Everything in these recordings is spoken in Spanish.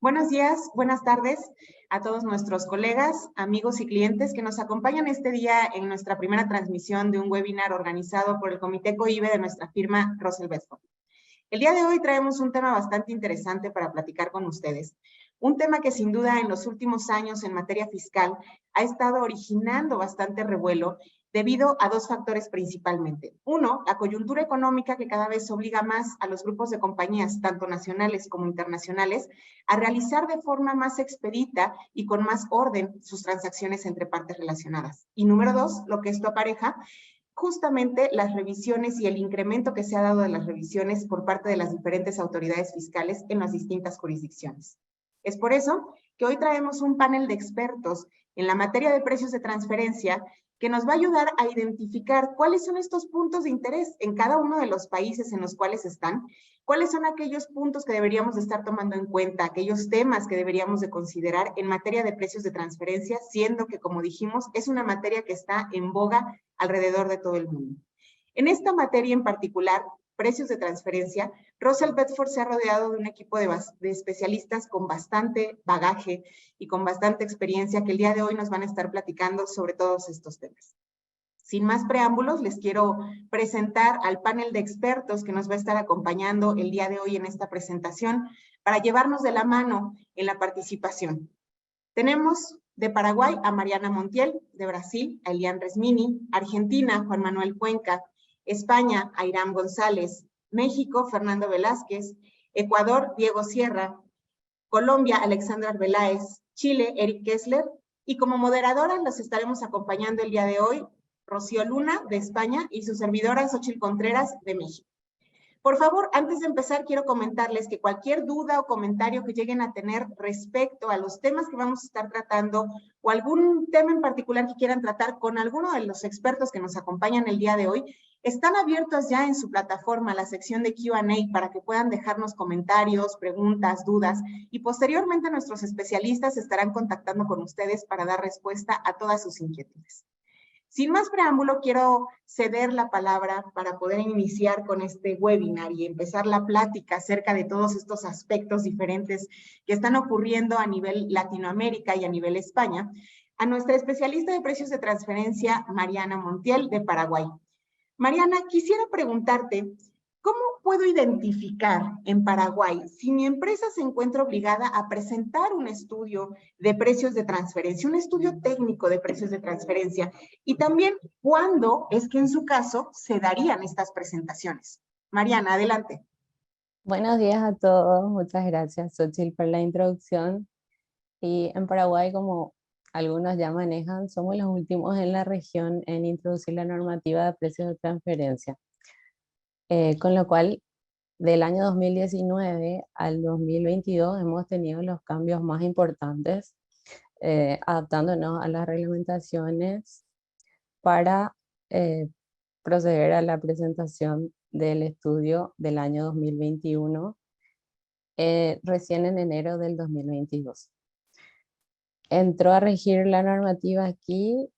Buenos días, buenas tardes a todos nuestros colegas, amigos y clientes que nos acompañan este día en nuestra primera transmisión de un webinar organizado por el Comité COIBE de nuestra firma Russell Bedford. El día de hoy traemos un tema bastante interesante para platicar con ustedes. Un tema que sin duda en los últimos años en materia fiscal ha estado originando bastante revuelo debido a dos factores principalmente. Uno, la coyuntura económica que cada vez obliga más a los grupos de compañías, tanto nacionales como internacionales, a realizar de forma más expedita y con más orden sus transacciones entre partes relacionadas. Y número dos, lo que esto apareja, justamente las revisiones y el incremento que se ha dado de las revisiones por parte de las diferentes autoridades fiscales en las distintas jurisdicciones. Es por eso que hoy traemos un panel de expertos en la materia de precios de transferencia que nos va a ayudar a identificar cuáles son estos puntos de interés en cada uno de los países en los cuales están, cuáles son aquellos puntos que deberíamos de estar tomando en cuenta, aquellos temas que deberíamos de considerar en materia de precios de transferencia, siendo que, como dijimos, es una materia que está en boga alrededor de todo el mundo. En esta materia en particular, precios de transferencia, Russell Bedford se ha rodeado de un equipo de especialistas con bastante bagaje y con bastante experiencia que el día de hoy nos van a estar platicando sobre todos estos temas. Sin más preámbulos, les quiero presentar al panel de expertos que nos va a estar acompañando el día de hoy en esta presentación para llevarnos de la mano en la participación. Tenemos de Paraguay a Mariana Montiel, de Brasil a Elian Resmini, Argentina Juan Manuel Cuenca, España a Irán González, México Fernando Velázquez, Ecuador Diego Sierra, Colombia Alexandra Arbeláez, Chile Eric Kessler, y como moderadora los estaremos acompañando el día de hoy Rocío Luna de España y su servidora Xochitl Contreras de México. Por favor, antes de empezar, quiero comentarles que cualquier duda o comentario que lleguen a tener respecto a los temas que vamos a estar tratando o algún tema en particular que quieran tratar con alguno de los expertos que nos acompañan el día de hoy, están abiertos ya en su plataforma, la sección de Q&A, para que puedan dejarnos comentarios, preguntas, dudas, y posteriormente nuestros especialistas estarán contactando con ustedes para dar respuesta a todas sus inquietudes. Sin más preámbulo, quiero ceder la palabra para poder iniciar con este webinar y empezar la plática acerca de todos estos aspectos diferentes que están ocurriendo a nivel Latinoamérica y a nivel España, a nuestra especialista de precios de transferencia, Mariana Montiel, de Paraguay. Mariana, quisiera preguntarte, ¿cómo puedo identificar en Paraguay si mi empresa se encuentra obligada a presentar un estudio de precios de transferencia, un estudio técnico de precios de transferencia? Y también, ¿cuándo es que en su caso se darían estas presentaciones? Mariana, adelante. Buenos días a todos, muchas gracias Xochitl por la introducción. Y en Paraguay, como algunos ya manejan, somos los últimos en la región en introducir la normativa de precios de transferencia. Con lo cual, del año 2019 al 2022 hemos tenido los cambios más importantes, adaptándonos a las reglamentaciones para proceder a la presentación del estudio del año 2021, recién en enero del 2022. Entró a regir la normativa aquí,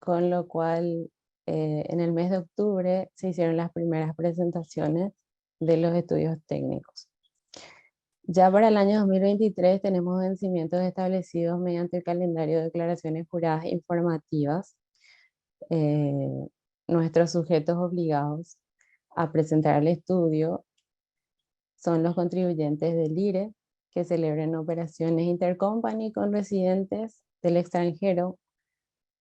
con lo cual en el mes de octubre se hicieron las primeras presentaciones de los estudios técnicos. Ya para el año 2023 tenemos vencimientos establecidos mediante el calendario de declaraciones juradas informativas. Nuestros sujetos obligados a presentar el estudio son los contribuyentes del IRE que celebren operaciones intercompany con residentes del extranjero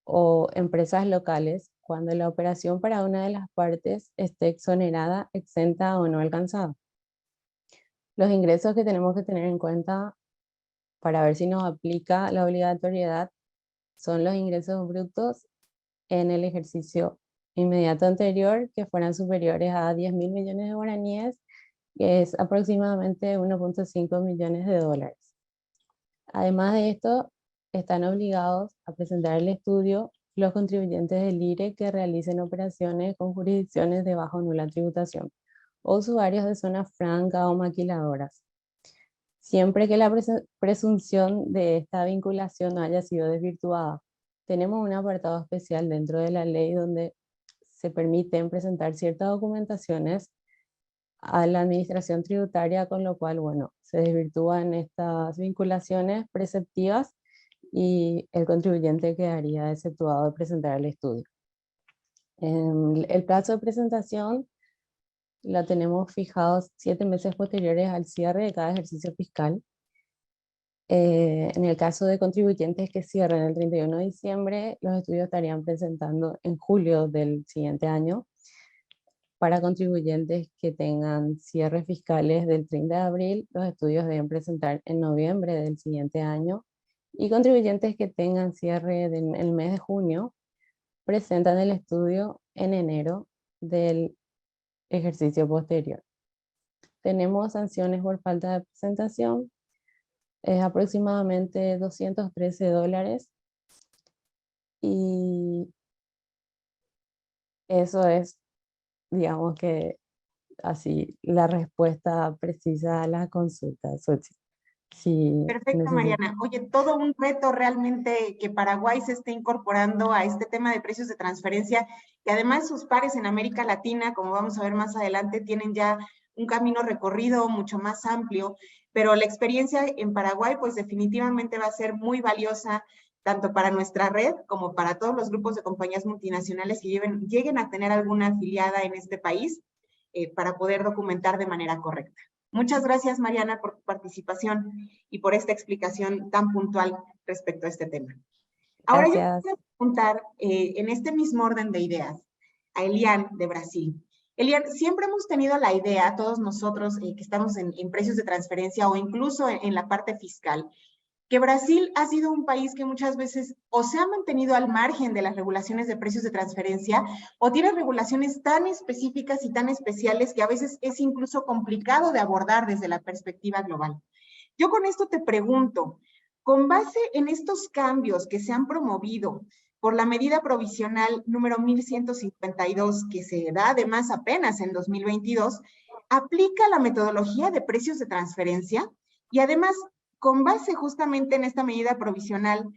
o empresas locales cuando la operación para una de las partes esté exonerada, exenta o no alcanzada. Los ingresos que tenemos que tener en cuenta para ver si nos aplica la obligatoriedad son los ingresos brutos en el ejercicio inmediato anterior que fueran superiores a 10.000 millones de guaraníes, que es aproximadamente 1.5 millones de dólares. Además de esto, están obligados a presentar el estudio los contribuyentes del IRE que realicen operaciones con jurisdicciones de baja o nula tributación, o usuarios de zona franca o maquiladoras. Siempre que la presunción de esta vinculación no haya sido desvirtuada, tenemos un apartado especial dentro de la ley donde se permiten presentar ciertas documentaciones a la administración tributaria, con lo cual, bueno, se desvirtúan estas vinculaciones preceptivas y el contribuyente quedaría exceptuado de presentar el estudio. El plazo de presentación la tenemos fijado 7 meses posteriores al cierre de cada ejercicio fiscal. En el caso de contribuyentes que cierren el 31 de diciembre, los estudios estarían presentando en julio del siguiente año. Para contribuyentes que tengan cierres fiscales del 30 de abril, los estudios deben presentar en noviembre del siguiente año. Y contribuyentes que tengan cierre del mes de junio, presentan el estudio en enero del ejercicio posterior. Tenemos sanciones por falta de presentación, es aproximadamente $213, y eso es, digamos que así, la respuesta precisa a la consulta, Xochitl. Sí, Perfecto, Mariana. Oye, todo un reto realmente que Paraguay se esté incorporando a este tema de precios de transferencia, que además sus pares en América Latina, como vamos a ver más adelante, tienen ya un camino recorrido mucho más amplio, pero la experiencia en Paraguay pues definitivamente va a ser muy valiosa tanto para nuestra red como para todos los grupos de compañías multinacionales que lleguen a tener alguna afiliada en este país para poder documentar de manera correcta. Muchas gracias, Mariana, por tu participación y por esta explicación tan puntual respecto a este tema. Ahora yo quiero preguntar, en este mismo orden de ideas, a Elian de Brasil. Elian, siempre hemos tenido la idea, todos nosotros que estamos en precios de transferencia o incluso en la parte fiscal, que Brasil ha sido un país que muchas veces o se ha mantenido al margen de las regulaciones de precios de transferencia o tiene regulaciones tan específicas y tan especiales que a veces es incluso complicado de abordar desde la perspectiva global. Yo con esto te pregunto, con base en estos cambios que se han promovido por la medida provisional número 1152, que se da además apenas en 2022, ¿aplica la metodología de precios de transferencia? Y además, con base justamente en esta medida provisional,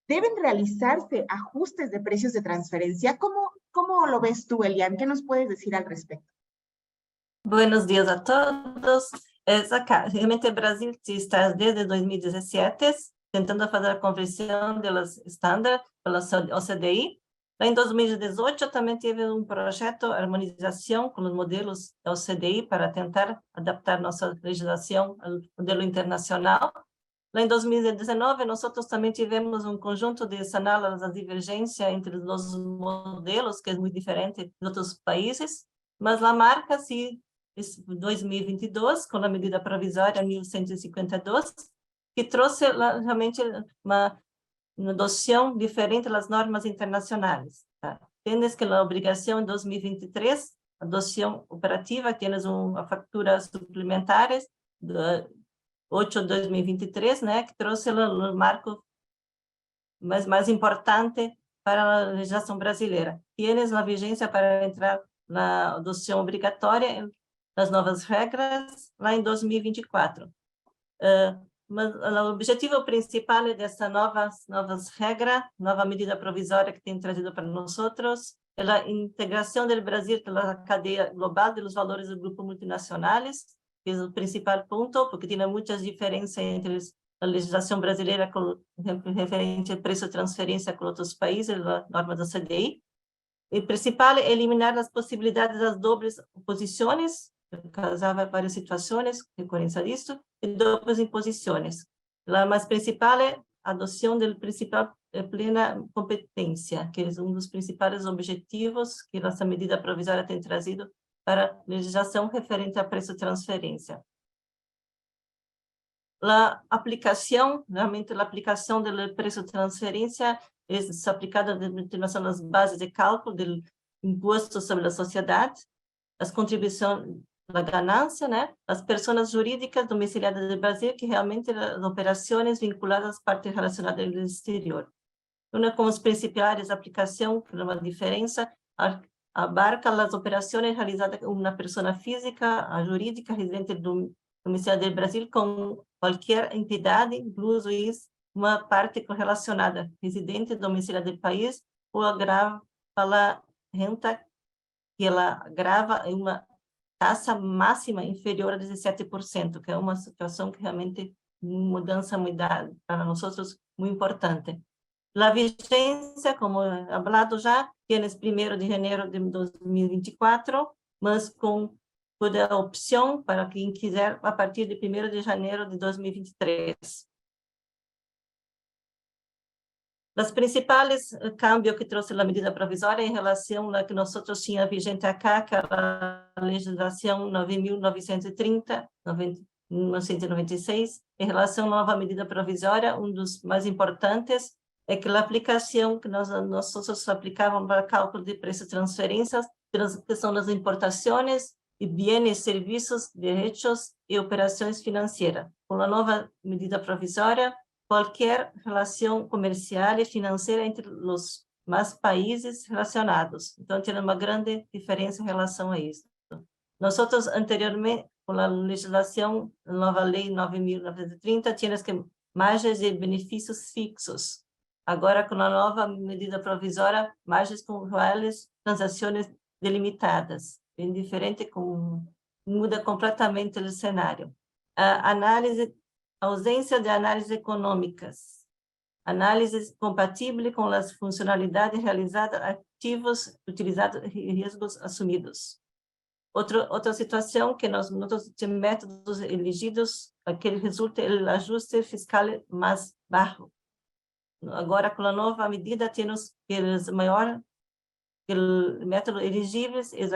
¿deben realizarse ajustes de precios de transferencia? ¿Cómo lo ves tú, Elian? ¿Qué nos puedes decir al respecto? Buenos días a todos. Realmente el Brasil está desde 2017 tentando fazer a conversão delas estándar pela OCDE. Em 2018 também teve projeto de harmonização com os modelos da OCDE para tentar adaptar nossa legislação ao modelo internacional. Lá em 2019, nós também tivemos conjunto de sanar a divergência entre os modelos, que é muito diferente de outros países, mas a marca, se 2022, com a medida provisória 1152, que trouxe realmente uma adoção diferente das normas internacionais. Tá? Tens que a obrigação em 2023, adoção operativa, tens uma factura suplementares, 8 de 2023, né, que trouxe o marco mais importante para a legislação brasileira. Tienes a vigência para entrar na adoção obrigatória das novas regras lá em 2024. Mas o objetivo principal dessa novas regras, nova medida provisória que tem trazido para nós, é a integração do Brasil pela cadeia global dos valores do grupo multinacionais, que é o principal ponto, porque tem muitas diferenças entre a legislação brasileira, por exemplo, referente ao preço de transferência com outros países, a norma da CDI. O principal é eliminar as possibilidades das dobles posições, causava várias situações decorrência disso, e duplas imposições. A mais principal é a adoção do principal plena competência, que é dos principais objetivos que essa medida provisória tem trazido para a legislação referente a preço de transferência. A aplicação, realmente a aplicação do preço de transferência é aplicada nas bases de cálculo do imposto sobre a sociedade, as contribuições da ganância, né? As pessoas jurídicas domiciliadas no Brasil, que realmente as operações vinculadas às partes relacionadas ao exterior. Uma como as principais aplicações, que é uma diferença, abarca as operações realizadas por uma pessoa física, a jurídica, residente do domiciliado do Brasil, com qualquer entidade, incluso uma parte correlacionada, residente domiciliado do país, ou agrava a renta que ela grava em uma taxa máxima inferior a 17%, que é uma situação que realmente mudança para nós muito importante. A vigência, como falado já, tienes 1º de janeiro de 2024, mas com toda a opção para quem quiser a partir de 1º de janeiro de 2023. Os principais cambios que trouxe a medida provisória em relação a que nós tínhamos vigente acá, que é a legislação 9.930, 1996, em relação à nova medida provisória, dos mais importantes é que a aplicação que nós aplicávamos para cálculo de preços de transferências, que são as importações de bens, serviços, direitos e operações financeiras. Com a nova medida provisória, qualquer relação comercial e financeira entre os mais países relacionados. Então, tem uma grande diferença em relação a isso. Nós anteriormente, com a legislação, a nova lei 9.930, tínhamos que margens de benefícios fixos. Agora, com a nova medida provisória, margens com reais, transações delimitadas. Bem diferente, muda completamente o cenário. A ausência de análises econômicas, análise compatível com as funcionalidades realizadas, ativos utilizados e riscos assumidos. Outra situação que nós temos métodos elegidos, que resulta o ajuste fiscal mais baixo. Agora, com a nova medida, temos que o método elegíveis é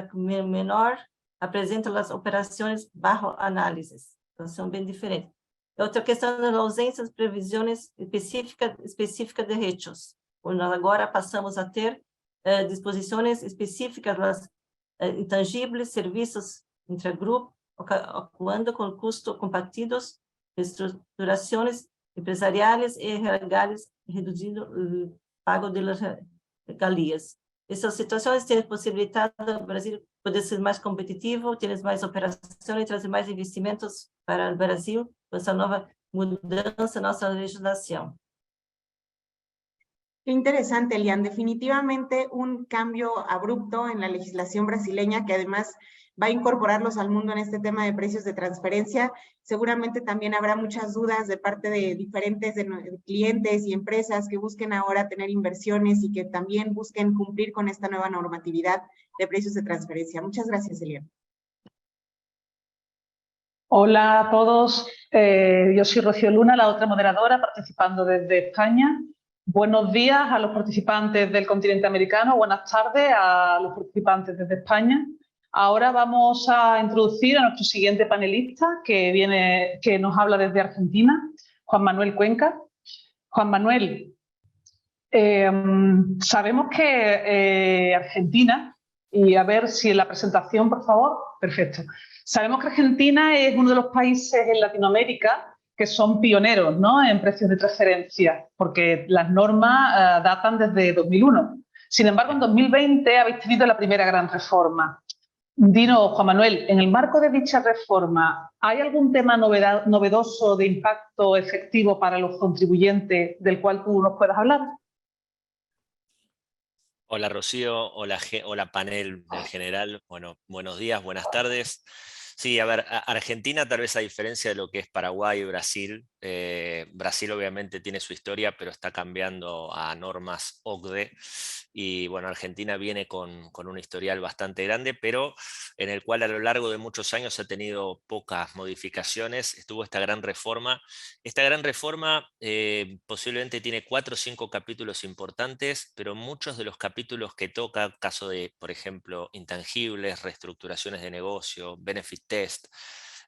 menor, apresenta as operações bajo análises. Então, são bem diferentes. Outra questão das ausências de previsões específicas de hechos. Nós agora passamos a ter disposições específicas das intangíveis, serviços intragrupo, atuando com custos compartidos, estruturações empresariais e regalias, reduzindo o pago de regalias. Essas situações têm possibilitado o Brasil poder ser mais competitivo, ter mais operações e trazer mais investimentos para o Brasil, com essa nova mudança na nossa legislação. Qué interesante, Elian. Definitivamente un cambio abrupto en la legislación brasileña que además va a incorporarlos al mundo en este tema de precios de transferencia. Seguramente también habrá muchas dudas de parte de diferentes clientes y empresas que busquen ahora tener inversiones y que también busquen cumplir con esta nueva normatividad de precios de transferencia. Muchas gracias, Elian. Hola a todos, yo soy Rocío Luna, la otra moderadora, participando desde España. Buenos días a los participantes del continente americano, buenas tardes a los participantes desde España. Ahora vamos a introducir a nuestro siguiente panelista que nos habla desde Argentina, Juan Manuel Cuenca. Juan Manuel, sabemos que Argentina, y a ver si en la presentación, por favor, perfecto. Sabemos que Argentina es uno de los países en Latinoamérica que son pioneros, ¿no?, en precios de transferencia, porque las normas datan desde 2001. Sin embargo, en 2020 habéis tenido la primera gran reforma. Dinos, Juan Manuel, en el marco de dicha reforma, ¿hay algún tema novedoso de impacto efectivo para los contribuyentes del cual tú nos puedas hablar? Hola Rocío, hola panel en general, bueno, buenos días, buenas tardes. Sí, a ver, Argentina tal vez a diferencia de lo que es Paraguay y Brasil, Brasil obviamente tiene su historia, pero está cambiando a normas OCDE, y bueno, Argentina viene con un historial bastante grande, pero en el cual a lo largo de muchos años ha tenido pocas modificaciones. Estuvo esta gran reforma. Esta gran reforma posiblemente tiene 4 o 5 capítulos importantes, pero muchos de los capítulos que toca, caso de, por ejemplo, intangibles, reestructuraciones de negocio, benefit test,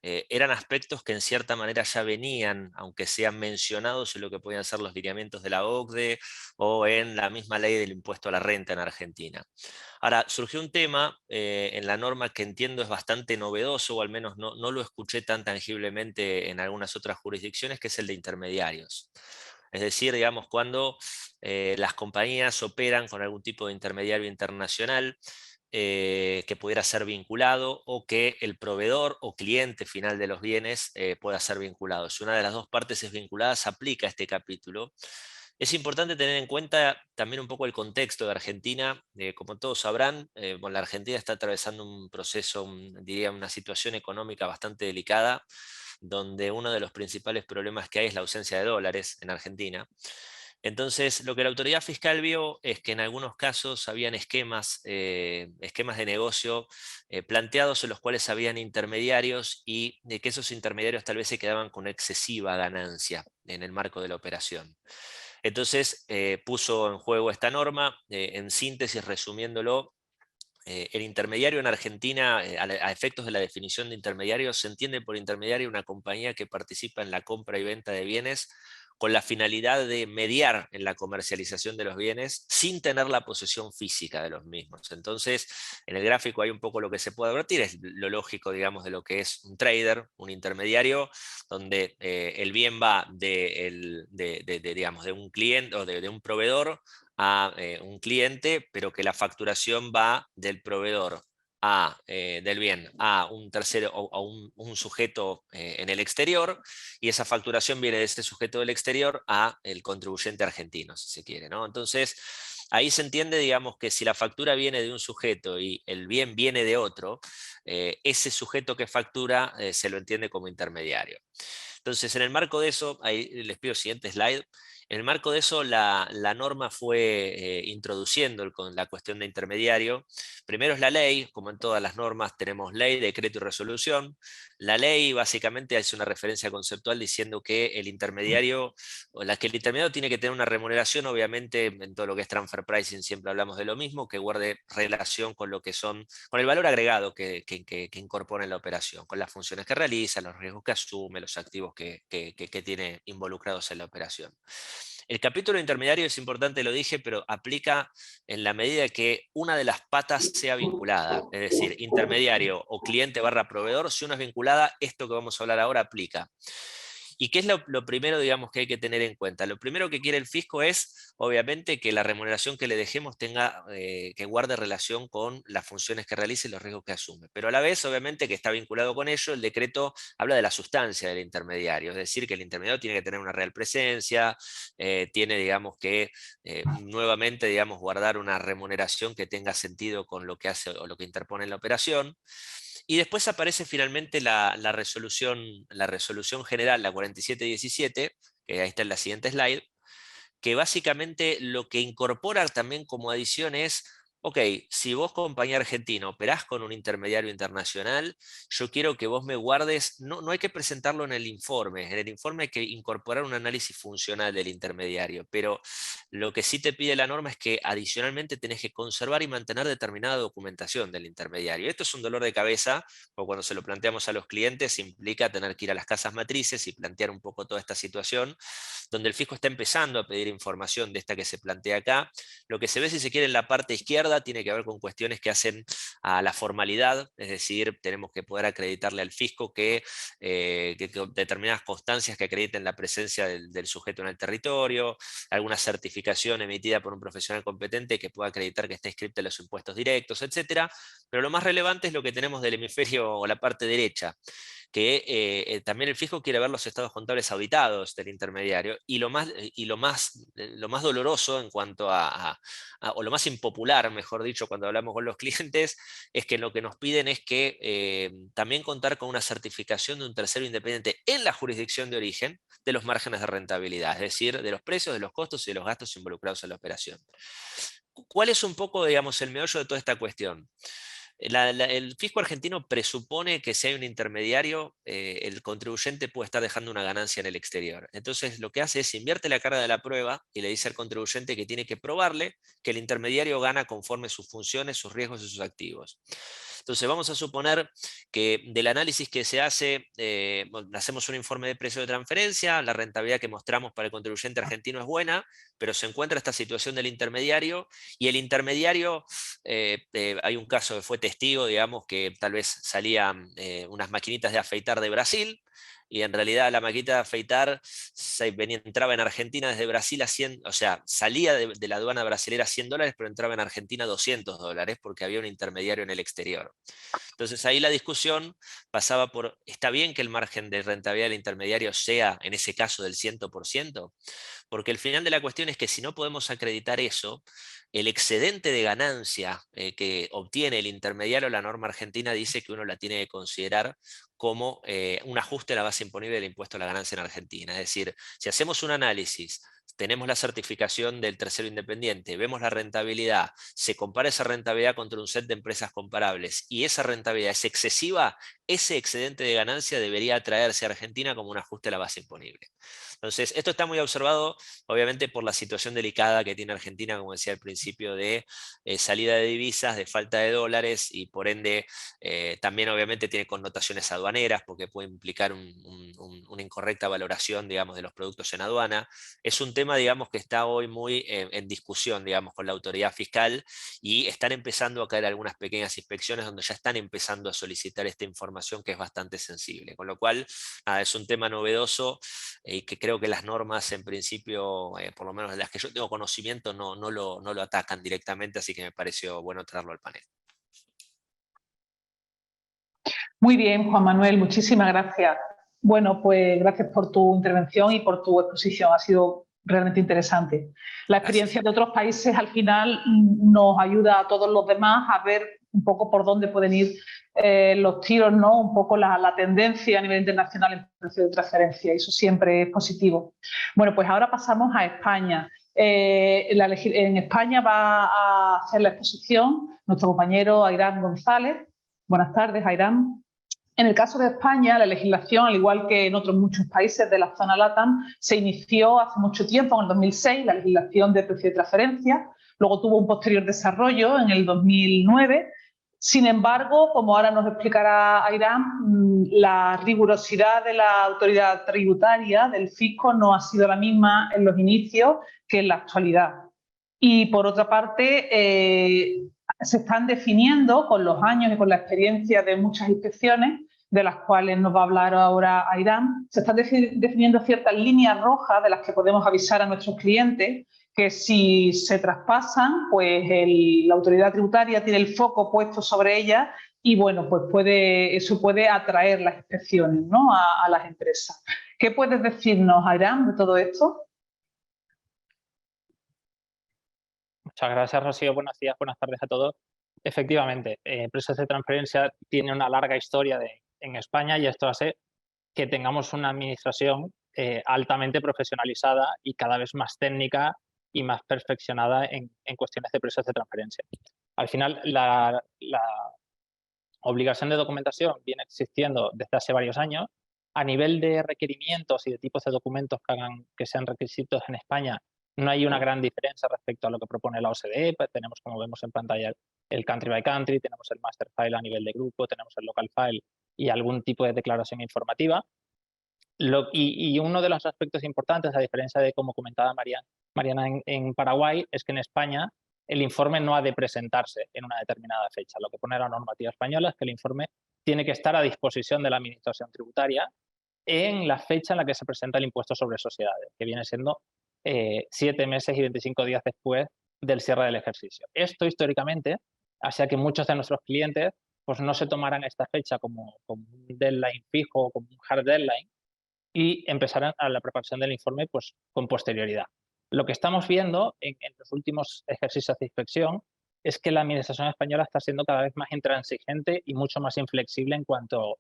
eran aspectos que en cierta manera ya venían, aunque sean mencionados en lo que podían ser los lineamientos de la OCDE o en la misma ley del impuesto a la renta en Argentina. Ahora, surgió un tema en la norma que entiendo es bastante novedoso, o al menos no lo escuché tan tangiblemente en algunas otras jurisdicciones, que es el de intermediarios. Es decir, digamos, cuando las compañías operan con algún tipo de intermediario internacional, que pudiera ser vinculado, o que el proveedor o cliente final de los bienes pueda ser vinculado. Si una de las dos partes es vinculada, se aplica este capítulo. Es importante tener en cuenta también un poco el contexto de Argentina. Como todos sabrán, la Argentina está atravesando un proceso, diría una situación económica bastante delicada, donde uno de los principales problemas que hay es la ausencia de dólares en Argentina. Entonces, lo que la autoridad fiscal vio es que en algunos casos habían esquemas de negocio planteados en los cuales habían intermediarios y de que esos intermediarios tal vez se quedaban con excesiva ganancia en el marco de la operación. Entonces, puso en juego esta norma, en síntesis, resumiéndolo. El intermediario en Argentina, a efectos de la definición de intermediario, se entiende por intermediario una compañía que participa en la compra y venta de bienes con la finalidad de mediar en la comercialización de los bienes sin tener la posesión física de los mismos. Entonces, en el gráfico hay un poco lo que se puede advertir, es lo lógico, digamos, de lo que es un trader, un intermediario, donde el bien va digamos, de un cliente o de un proveedor a un cliente, pero que la facturación va del proveedor del bien a un tercero o a un sujeto en el exterior, y esa facturación viene de este sujeto del exterior a el contribuyente argentino, si se quiere, ¿no? Entonces, ahí se entiende, digamos, que si la factura viene de un sujeto y el bien viene de otro, ese sujeto que factura se lo entiende como intermediario. Entonces, en el marco de eso, ahí les pido el siguiente slide. En el marco de eso, la norma fue introduciendo con la cuestión de intermediario. Primero es la ley, como en todas las normas tenemos ley, decreto y resolución. La ley básicamente hace una referencia conceptual diciendo que el intermediario, que el intermediario tiene que tener una remuneración, obviamente en todo lo que es transfer pricing siempre hablamos de lo mismo, que guarde relación con lo que son, con el valor agregado que incorpora en la operación, con las funciones que realiza, los riesgos que asume, los activos que tiene involucrados en la operación. El capítulo intermediario es importante, lo dije, pero aplica en la medida que una de las patas sea vinculada, es decir, intermediario o cliente barra proveedor, si una es vinculada, esto que vamos a hablar ahora aplica. ¿Y qué es lo primero, digamos, que hay que tener en cuenta? Lo primero que quiere el fisco es, obviamente, que la remuneración que le dejemos tenga, que guarde relación con las funciones que realice y los riesgos que asume. Pero a la vez, obviamente, que está vinculado con ello, el decreto habla de la sustancia del intermediario, es decir, que el intermediario tiene que tener una real presencia, tiene, digamos, que nuevamente, digamos, guardar una remuneración que tenga sentido con lo que hace o lo que interpone en la operación. Y después aparece finalmente la resolución general, la 4717, que ahí está en la siguiente slide, que básicamente lo que incorpora también como adición es, ok, si vos, compañía argentina, operás con un intermediario internacional, yo quiero que vos me guardes, no hay que presentarlo en el informe hay que incorporar un análisis funcional del intermediario, pero lo que sí te pide la norma es que adicionalmente tenés que conservar y mantener determinada documentación del intermediario. Esto es un dolor de cabeza, porque cuando se lo planteamos a los clientes implica tener que ir a las casas matrices y plantear un poco toda esta situación, donde el fisco está empezando a pedir información de esta que se plantea acá. Lo que se ve, si se quiere, en la parte izquierda tiene que ver con cuestiones que hacen a la formalidad, es decir, tenemos que poder acreditarle al fisco que determinadas constancias que acrediten la presencia del sujeto en el territorio, alguna certificación emitida por un profesional competente que pueda acreditar que está inscrito en los impuestos directos, etc. Pero lo más relevante es lo que tenemos del hemisferio o la parte derecha, que también el fisco quiere ver los estados contables auditados del intermediario, y lo más doloroso en cuanto o lo más impopular, mejor dicho, cuando hablamos con los clientes, es que lo que nos piden es que también contar con una certificación de un tercero independiente en la jurisdicción de origen de los márgenes de rentabilidad, es decir, de los precios, de los costos y de los gastos involucrados en la operación. ¿Cuál es un poco, digamos, el meollo de toda esta cuestión? El fisco argentino presupone que si hay un intermediario, el contribuyente puede estar dejando una ganancia en el exterior. Entonces lo que hace es invierte la carga de la prueba y le dice al contribuyente que tiene que probarle que el intermediario gana conforme sus funciones, sus riesgos y sus activos. Entonces vamos a suponer que del análisis que se hace, hacemos un informe de precio de transferencia, la rentabilidad que mostramos para el contribuyente argentino es buena, pero se encuentra esta situación del intermediario, y el intermediario, hay un caso que fue testigo, digamos, que tal vez salían unas maquinitas de afeitar de Brasil, y en realidad la maquinita de afeitar entraba en Argentina desde Brasil a 100, o sea, salía de la aduana brasilera a $100, pero entraba en Argentina a $200, porque había un intermediario en el exterior. Entonces ahí la discusión pasaba por, ¿está bien que el margen de rentabilidad del intermediario sea, en ese caso, del 100%? Porque el final de la cuestión es que si no podemos acreditar eso, el excedente de ganancia que obtiene el intermediario, la norma argentina dice que uno la tiene que considerar como un ajuste a la base imponible del impuesto a la ganancia en Argentina. Es decir, si hacemos un análisis, tenemos la certificación del tercero independiente, vemos la rentabilidad, se compara esa rentabilidad contra un set de empresas comparables y esa rentabilidad es excesiva, ese excedente de ganancia debería atraerse a Argentina como un ajuste a la base imponible. Entonces, esto está muy observado, obviamente, por la situación delicada que tiene Argentina, como decía al principio, de salida de divisas, de falta de dólares, y por ende también obviamente tiene connotaciones aduaneras, porque puede implicar una incorrecta valoración, digamos, de los productos en aduana. Es un tema, digamos, que está hoy muy en discusión, digamos, con la autoridad fiscal, y están empezando a caer algunas pequeñas inspecciones donde ya están empezando a solicitar esta información que es bastante sensible. Con lo cual, nada, es un tema novedoso y que creo que las normas en principio, por lo menos de las que yo tengo conocimiento, no lo atacan directamente, así que me pareció bueno traerlo al panel. Muy bien, Juan Manuel, muchísimas gracias. Bueno, pues gracias por tu intervención y por tu exposición, ha sido realmente interesante. La experiencia de otros países al final nos ayuda a todos los demás a ver un poco por dónde pueden ir los tiros, ¿no? Un poco la tendencia a nivel internacional en precio de transferencia, y eso siempre es positivo. Bueno, pues ahora pasamos a España. En España va a hacer la exposición nuestro compañero Airán González. Buenas tardes, Airán. En el caso de España, la legislación, al igual que en otros muchos países de la zona LATAM, se inició hace mucho tiempo, en el 2006, la legislación de precio de transferencia. Luego tuvo un posterior desarrollo en el 2009. Sin embargo, como ahora nos explicará Airán, la rigurosidad de la autoridad tributaria, del fisco, no ha sido la misma en los inicios que en la actualidad. Y por otra parte, se están definiendo con los años y con la experiencia de muchas inspecciones, de las cuales nos va a hablar ahora Airán, se están definiendo ciertas líneas rojas de las que podemos avisar a nuestros clientes que si se traspasan, pues la autoridad tributaria tiene el foco puesto sobre ellas y bueno, pues eso puede atraer las inspecciones, ¿no? a las empresas. ¿Qué puedes decirnos, Airán, de todo esto? Muchas gracias, Rocío. Buenos días, buenas tardes a todos. Efectivamente, Empresas de Transferencia tiene una larga historia en España y esto hace que tengamos una administración altamente profesionalizada y cada vez más técnica y más perfeccionada en cuestiones de empresas de transferencia. Al final, la obligación de documentación viene existiendo desde hace varios años. A nivel de requerimientos y de tipos de documentos que sean requisitos en España, no hay una gran diferencia respecto a lo que propone la OCDE. Pues tenemos, como vemos en pantalla, el country by country, tenemos el master file a nivel de grupo, tenemos el local file y algún tipo de declaración informativa. Y uno de los aspectos importantes, a diferencia de como comentaba Mariana en Paraguay, es que en España el informe no ha de presentarse en una determinada fecha. Lo que pone la normativa española es que el informe tiene que estar a disposición de la Administración Tributaria en la fecha en la que se presenta el impuesto sobre sociedades, que viene siendo 7 meses y 25 días después del cierre del ejercicio. Esto históricamente hacía que muchos de nuestros clientes pues, no se tomaran esta fecha como un deadline fijo o como un hard deadline y empezaran a la preparación del informe pues, con posterioridad. Lo que estamos viendo en los últimos ejercicios de inspección es que la Administración española está siendo cada vez más intransigente y mucho más inflexible en cuanto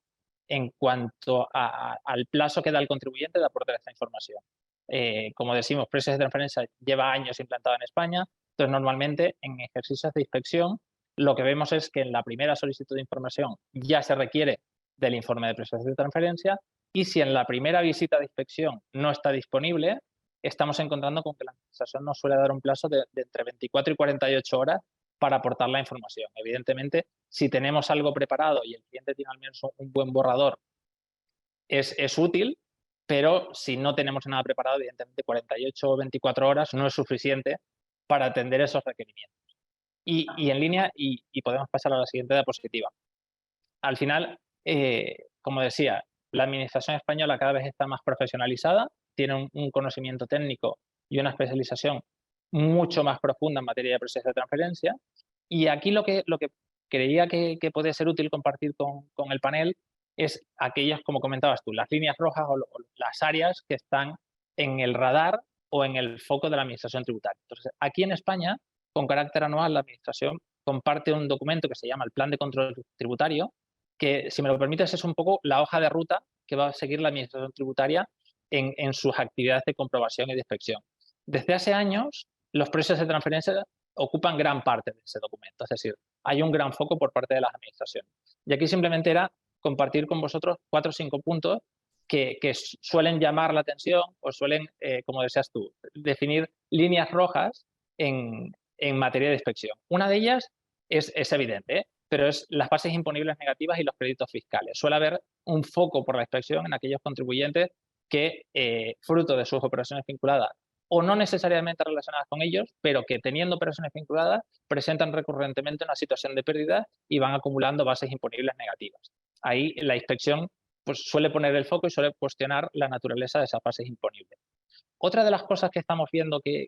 al plazo que da el contribuyente de aportar esta información. Como decimos, Empresas de Transferencia lleva años implantada en España, entonces normalmente en ejercicios de inspección lo que vemos es que en la primera solicitud de información ya se requiere del informe de Empresas de Transferencia y si en la primera visita de inspección no está disponible, estamos encontrando con que la Administración nos suele dar un plazo de entre 24 y 48 horas para aportar la información. Evidentemente, si tenemos algo preparado y el cliente tiene al menos un buen borrador, es útil, pero si no tenemos nada preparado, evidentemente 48 o 24 horas no es suficiente para atender esos requerimientos. Y en línea, y podemos pasar a la siguiente diapositiva. Al final, como decía, la administración española cada vez está más profesionalizada, tiene un conocimiento técnico y una especialización mucho más profunda en materia de precios de transferencia. Y aquí lo que creía que puede ser útil compartir con el panel es aquellas, como comentabas tú, las líneas rojas o las áreas que están en el radar o en el foco de la administración tributaria. Entonces, aquí en España, con carácter anual, la administración comparte un documento que se llama el Plan de Control Tributario, que, si me lo permites, es un poco la hoja de ruta que va a seguir la administración tributaria en sus actividades de comprobación y de inspección. Desde hace años, los precios de transferencia ocupan gran parte de ese documento, es decir, hay un gran foco por parte de las administraciones. Y aquí simplemente era compartir con vosotros 4 o 5 puntos que suelen llamar la atención o suelen, como decías tú, definir líneas rojas en materia de inspección. Una de ellas es evidente, pero es las bases imponibles negativas y los créditos fiscales. Suele haber un foco por la inspección en aquellos contribuyentes que, fruto de sus operaciones vinculadas o no necesariamente relacionadas con ellos, pero que teniendo operaciones vinculadas presentan recurrentemente una situación de pérdida y van acumulando bases imponibles negativas. Ahí la inspección pues, suele poner el foco y suele cuestionar la naturaleza de esas bases imponibles. Otra de las cosas que estamos viendo que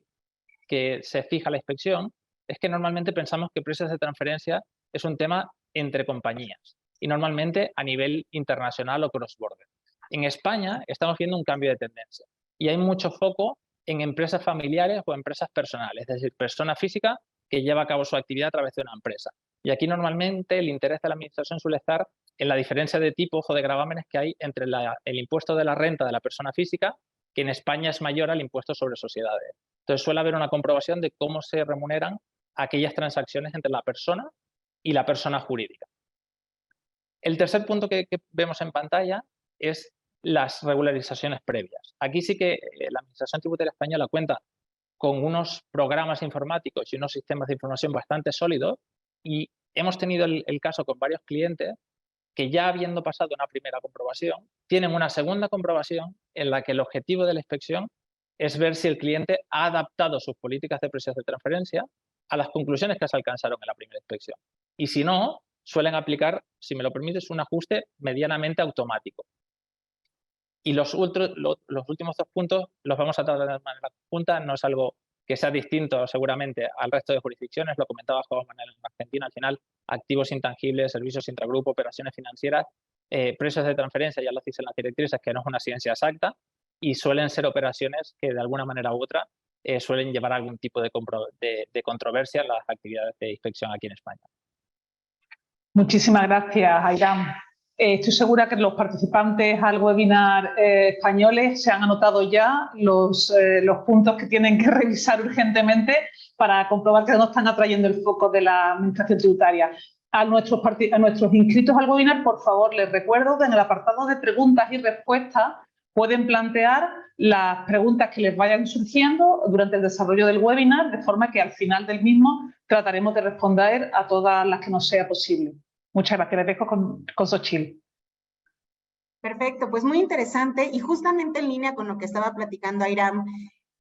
se fija la inspección es que normalmente pensamos que precios de transferencia es un tema entre compañías y normalmente a nivel internacional o cross-border. En España estamos viendo un cambio de tendencia y hay mucho foco en empresas familiares o empresas personales, es decir, persona física que lleva a cabo su actividad a través de una empresa. Y aquí normalmente el interés de la administración suele estar en la diferencia de tipos o de gravámenes que hay entre el impuesto de la renta de la persona física, que en España es mayor al impuesto sobre sociedades. Entonces suele haber una comprobación de cómo se remuneran aquellas transacciones entre la persona y la persona jurídica. El tercer punto que vemos en pantalla es las regularizaciones previas. Aquí sí que la Administración Tributaria Española cuenta con unos programas informáticos y unos sistemas de información bastante sólidos y hemos tenido el caso con varios clientes que, ya habiendo pasado una primera comprobación, tienen una segunda comprobación en la que el objetivo de la inspección es ver si el cliente ha adaptado sus políticas de precios de transferencia a las conclusiones que se alcanzaron en la primera inspección. Y si no, suelen aplicar, si me lo permites, un ajuste medianamente automático. Y los últimos 2 puntos los vamos a tratar de manera conjunta, no es algo que sea distinto seguramente al resto de jurisdicciones, lo comentaba Juan Manuel en Argentina, al final, activos intangibles, servicios intragrupo, operaciones financieras, precios de transferencia, ya lo dicen las directrices, que no es una ciencia exacta, y suelen ser operaciones que de alguna manera u otra suelen llevar a algún tipo de controversia en las actividades de inspección aquí en España. Muchísimas gracias, Airam. Estoy segura que los participantes al webinar españoles se han anotado ya los puntos que tienen que revisar urgentemente para comprobar que no están atrayendo el foco de la Administración Tributaria. A nuestros inscritos al webinar, por favor, les recuerdo que en el apartado de preguntas y respuestas pueden plantear las preguntas que les vayan surgiendo durante el desarrollo del webinar, de forma que al final del mismo trataremos de responder a todas las que nos sea posible. Muchas gracias. Les dejo con Xochitl. Perfecto, pues muy interesante y justamente en línea con lo que estaba platicando Airam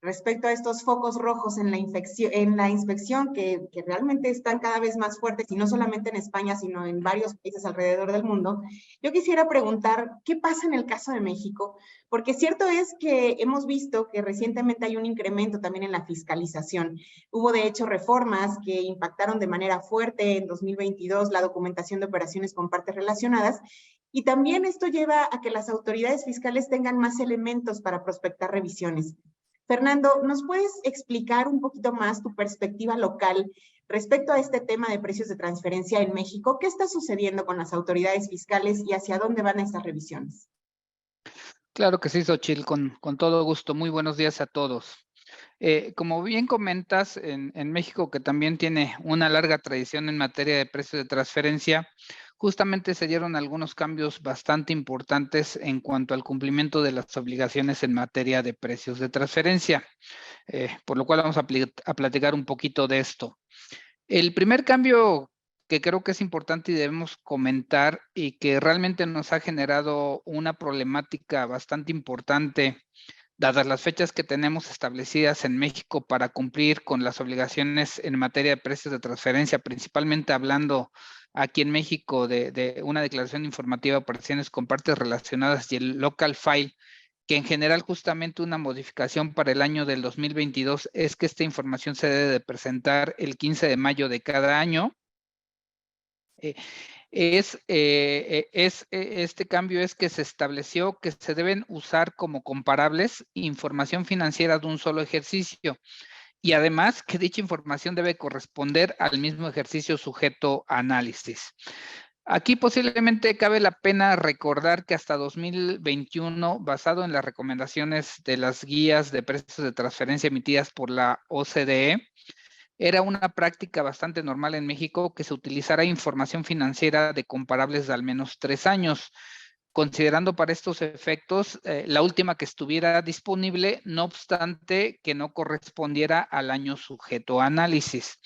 respecto a estos focos rojos en la inspección que realmente están cada vez más fuertes y no solamente en España, sino en varios países alrededor del mundo. Yo quisiera preguntar, ¿qué pasa en el caso de México? Porque cierto es que hemos visto que recientemente hay un incremento también en la fiscalización. Hubo de hecho reformas que impactaron de manera fuerte en 2022 la documentación de operaciones con partes relacionadas y también esto lleva a que las autoridades fiscales tengan más elementos para prospectar revisiones. Fernando, ¿nos puedes explicar un poquito más tu perspectiva local respecto a este tema de precios de transferencia en México? ¿Qué está sucediendo con las autoridades fiscales y hacia dónde van estas revisiones? Claro que sí, Xochitl, con todo gusto. Muy buenos días a todos. Como bien comentas, en México, que también tiene una larga tradición en materia de precios de transferencia, justamente se dieron algunos cambios bastante importantes en cuanto al cumplimiento de las obligaciones en materia de precios de transferencia, por lo cual vamos a platicar un poquito de esto. El primer cambio que creo que es importante y debemos comentar y que realmente nos ha generado una problemática bastante importante, dadas las fechas que tenemos establecidas en México para cumplir con las obligaciones en materia de precios de transferencia, principalmente hablando aquí en México de una declaración informativa de operaciones con partes relacionadas y el local file, que en general justamente una modificación para el año del 2022 es que esta información se debe de presentar el 15 de mayo de cada año. Este cambio es que se estableció que se deben usar como comparables información financiera de un solo ejercicio y además que dicha información debe corresponder al mismo ejercicio sujeto a análisis. Aquí posiblemente cabe la pena recordar que hasta 2021, basado en las recomendaciones de las guías de precios de transferencia emitidas por la OCDE, era una práctica bastante normal en México que se utilizara información financiera de comparables de al menos 3 años, considerando para estos efectos la última que estuviera disponible, no obstante que no correspondiera al año sujeto a análisis.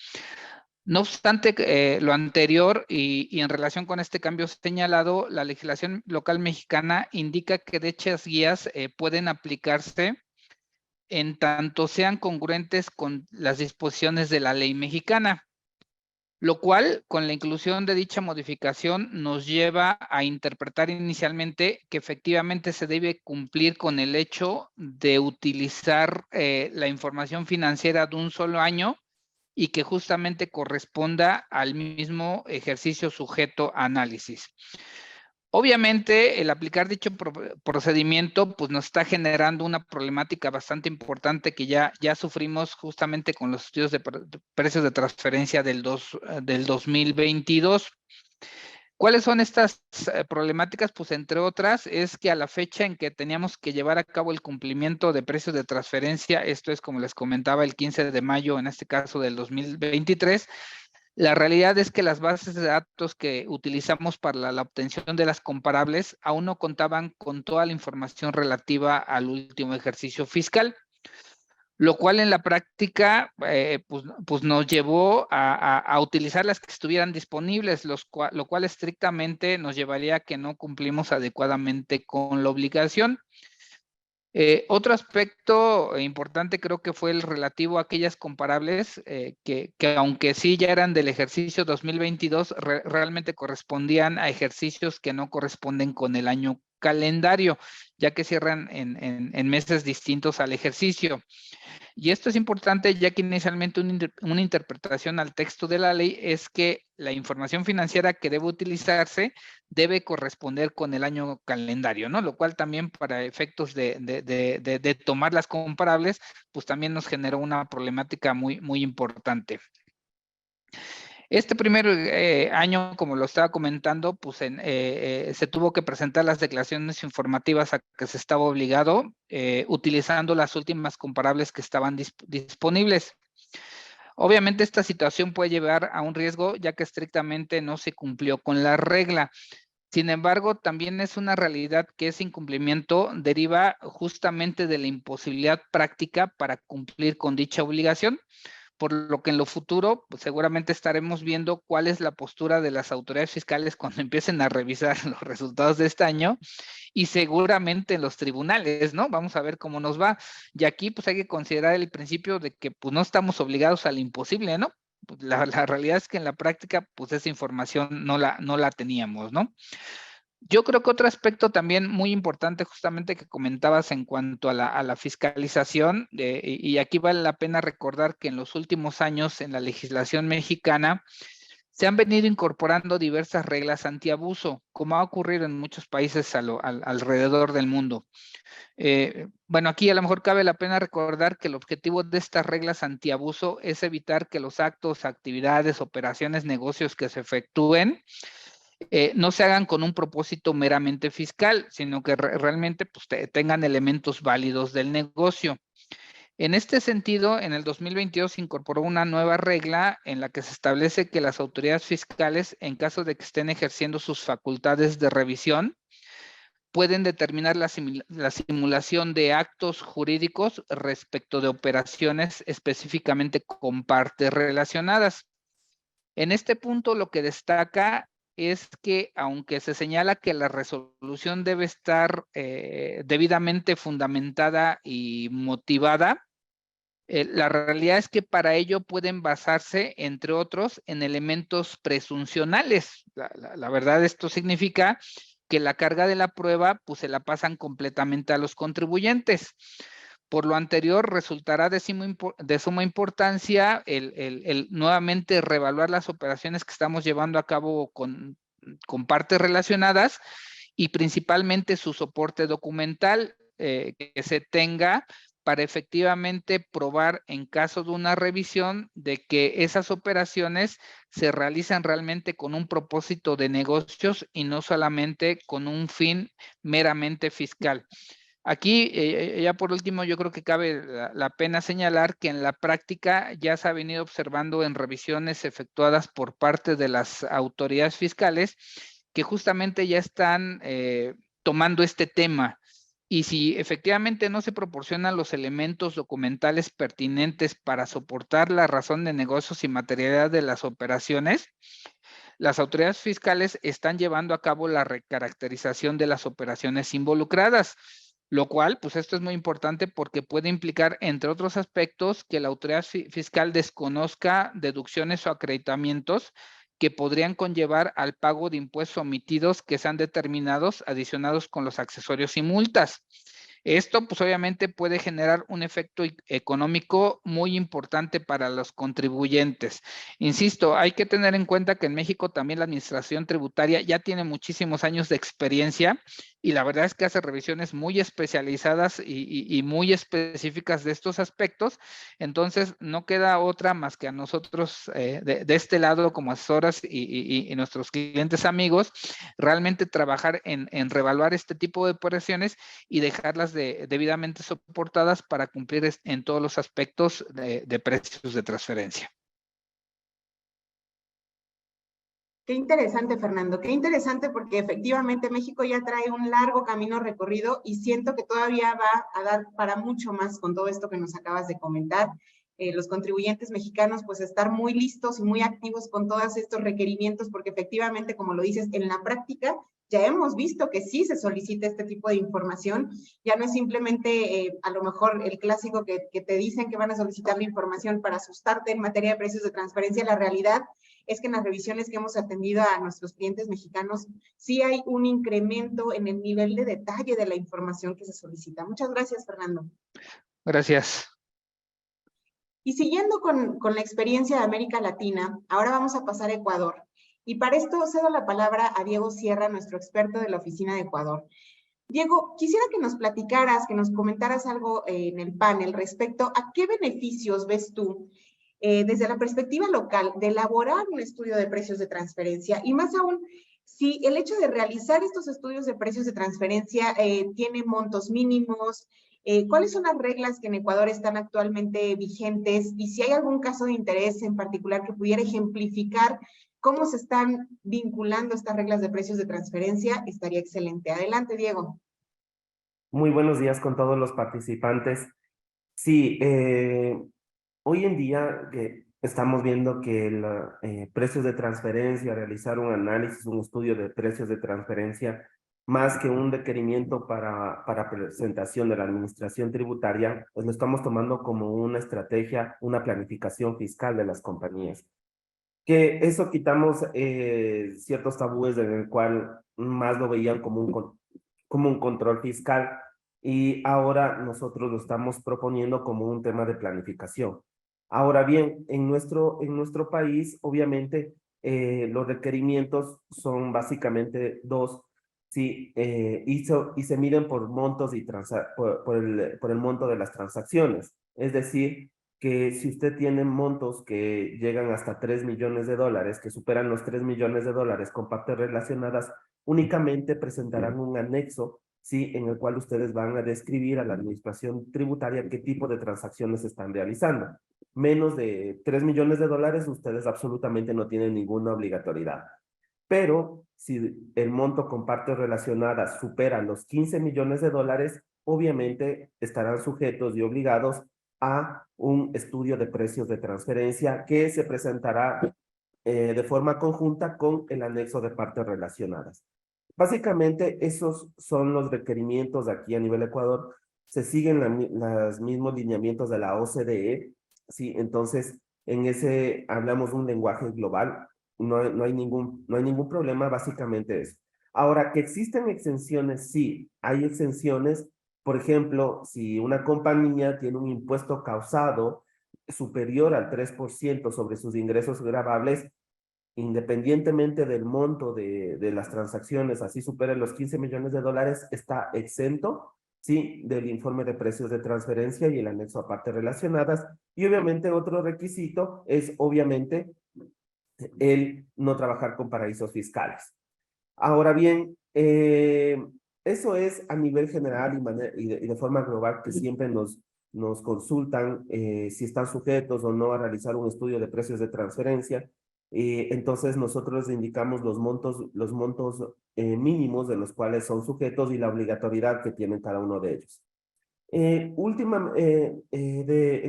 No obstante lo anterior y en relación con este cambio señalado, la legislación local mexicana indica que dichas guías pueden aplicarse en tanto sean congruentes con las disposiciones de la ley mexicana, lo cual con la inclusión de dicha modificación nos lleva a interpretar inicialmente que efectivamente se debe cumplir con el hecho de utilizar la información financiera de un solo año y que justamente corresponda al mismo ejercicio sujeto a análisis. Obviamente, el aplicar dicho procedimiento pues, nos está generando una problemática bastante importante que ya sufrimos justamente con los estudios de precios de transferencia del 2022. ¿Cuáles son estas problemáticas? Pues entre otras es que a la fecha en que teníamos que llevar a cabo el cumplimiento de precios de transferencia, esto es como les comentaba el 15 de mayo, en este caso del 2023, la realidad es que las bases de datos que utilizamos para la obtención de las comparables aún no contaban con toda la información relativa al último ejercicio fiscal, lo cual en la práctica pues nos llevó a utilizar las que estuvieran disponibles, lo cual estrictamente nos llevaría a que no cumplimos adecuadamente con la obligación. Otro aspecto importante creo que fue el relativo a aquellas comparables que aunque sí ya eran del ejercicio 2022, realmente correspondían a ejercicios que no corresponden con el año calendario, ya que cierran en meses distintos al ejercicio. Y esto es importante ya que inicialmente una interpretación al texto de la ley es que la información financiera que debe utilizarse debe corresponder con el año calendario, ¿no? Lo cual también para efectos de tomar las comparables, pues también nos generó una problemática muy, muy importante. Este primer año, como lo estaba comentando, pues se tuvo que presentar las declaraciones informativas a que se estaba obligado, utilizando las últimas comparables que estaban disponibles. Obviamente esta situación puede llevar a un riesgo, ya que estrictamente no se cumplió con la regla. Sin embargo, también es una realidad que ese incumplimiento deriva justamente de la imposibilidad práctica para cumplir con dicha obligación, por lo que en lo futuro pues, seguramente estaremos viendo cuál es la postura de las autoridades fiscales cuando empiecen a revisar los resultados de este año y seguramente en los tribunales, ¿no? Vamos a ver cómo nos va. Y aquí pues hay que considerar el principio de que pues no estamos obligados al imposible, ¿no? La realidad es que en la práctica pues esa información no la teníamos, ¿no? Yo creo que otro aspecto también muy importante justamente que comentabas en cuanto a la fiscalización, y aquí vale la pena recordar que en los últimos años en la legislación mexicana se han venido incorporando diversas reglas antiabuso, como ha ocurrido en muchos países alrededor del mundo. Bueno, aquí a lo mejor cabe la pena recordar que el objetivo de estas reglas antiabuso es evitar que los actos, actividades, operaciones, negocios que se efectúen no se hagan con un propósito meramente fiscal, sino que realmente pues, tengan elementos válidos del negocio. En este sentido, en el 2022 se incorporó una nueva regla en la que se establece que las autoridades fiscales, en caso de que estén ejerciendo sus facultades de revisión, pueden determinar la simulación de actos jurídicos respecto de operaciones específicamente con partes relacionadas. En este punto lo que destaca es que aunque se señala que la resolución debe estar debidamente fundamentada y motivada, La realidad es que para ello pueden basarse, entre otros, en elementos presuncionales. La verdad, esto significa que la carga de la prueba pues, se la pasan completamente a los contribuyentes. Por lo anterior, resultará de suma importancia el nuevamente reevaluar las operaciones que estamos llevando a cabo con partes relacionadas y principalmente su soporte documental que se tenga para efectivamente probar en caso de una revisión de que esas operaciones se realizan realmente con un propósito de negocios y no solamente con un fin meramente fiscal. Aquí, ya por último, yo creo que cabe la pena señalar que en la práctica ya se ha venido observando en revisiones efectuadas por parte de las autoridades fiscales que justamente ya están tomando este tema. Y si efectivamente no se proporcionan los elementos documentales pertinentes para soportar la razón de negocios y materialidad de las operaciones, las autoridades fiscales están llevando a cabo la recaracterización de las operaciones involucradas, lo cual, pues esto es muy importante porque puede implicar, entre otros aspectos, que la autoridad fiscal desconozca deducciones o acreditamientos que podrían conllevar al pago de impuestos omitidos que sean determinados, adicionados con los accesorios y multas. Esto, pues obviamente puede generar un efecto económico muy importante para los contribuyentes. Insisto, hay que tener en cuenta que en México también la administración tributaria ya tiene muchísimos años de experiencia y la verdad es que hace revisiones muy especializadas y muy específicas de estos aspectos. Entonces, no queda otra más que a nosotros de este lado como asesoras y nuestros clientes amigos, realmente trabajar en reevaluar este tipo de operaciones y dejarlas debidamente soportadas para cumplir en todos los aspectos de precios de transferencia. Qué interesante, Fernando, qué interesante porque efectivamente México ya trae un largo camino recorrido y siento que todavía va a dar para mucho más con todo esto que nos acabas de comentar. Los contribuyentes mexicanos pues estar muy listos y muy activos con todos estos requerimientos porque efectivamente, como lo dices, en la práctica ya hemos visto que sí se solicita este tipo de información, ya no es simplemente a lo mejor el clásico que te dicen que van a solicitar la información para asustarte en materia de precios de transferencia. La realidad es que en las revisiones que hemos atendido a nuestros clientes mexicanos, sí hay un incremento en el nivel de detalle de la información que se solicita. Muchas gracias, Fernando. Gracias. Y siguiendo con la experiencia de América Latina, ahora vamos a pasar a Ecuador. Y para esto cedo la palabra a Diego Sierra, nuestro experto de la Oficina de Ecuador. Diego, quisiera que nos platicaras, que nos comentaras algo en el panel respecto a qué beneficios ves tú desde la perspectiva local de elaborar un estudio de precios de transferencia y más aún si el hecho de realizar estos estudios de precios de transferencia tiene montos mínimos, cuáles son las reglas que en Ecuador están actualmente vigentes y si hay algún caso de interés en particular que pudiera ejemplificar cómo se están vinculando estas reglas de precios de transferencia, estaría excelente. Adelante, Diego. Muy buenos días con todos los participantes. Sí, hoy en día estamos viendo que los precios de transferencia, realizar un análisis, un estudio de precios de transferencia, más que un requerimiento para presentación de la administración tributaria, pues lo estamos tomando como una estrategia, una planificación fiscal de las compañías. Que eso quitamos ciertos tabúes en el cual más lo veían como un control fiscal y ahora nosotros lo estamos proponiendo como un tema de planificación. Ahora bien, en nuestro país, obviamente, los requerimientos son básicamente dos, sí, y se miden por montos y por el monto de las transacciones. Es decir, que si usted tiene montos que llegan hasta 3 millones de dólares, que superan los 3 millones de dólares con partes relacionadas, únicamente presentarán un anexo, ¿sí? En el cual ustedes van a describir a la administración tributaria qué tipo de transacciones están realizando. Menos de 3 millones de dólares, ustedes absolutamente no tienen ninguna obligatoriedad. Pero si el monto con partes relacionadas supera los 15 millones de dólares, obviamente estarán sujetos y obligados a un estudio de precios de transferencia que se presentará de forma conjunta con el anexo de partes relacionadas. Básicamente, esos son los requerimientos aquí a nivel Ecuador se siguen los mismos lineamientos de la OCDE, ¿sí? Entonces, en ese hablamos un lenguaje global, no hay ningún problema, básicamente eso. Ahora, que existen exenciones, sí, hay exenciones. Por ejemplo, si una compañía tiene un impuesto causado superior al 3% sobre sus ingresos gravables, independientemente del monto de las transacciones, así superen los 15 millones de dólares, está exento, sí, del informe de precios de transferencia y el anexo a partes relacionadas. Y obviamente otro requisito es, obviamente, el no trabajar con paraísos fiscales. Ahora bien, eso es a nivel general y de forma global que siempre nos consultan si están sujetos o no a realizar un estudio de precios de transferencia. Entonces nosotros indicamos los montos mínimos de los cuales son sujetos y la obligatoriedad que tienen cada uno de ellos. En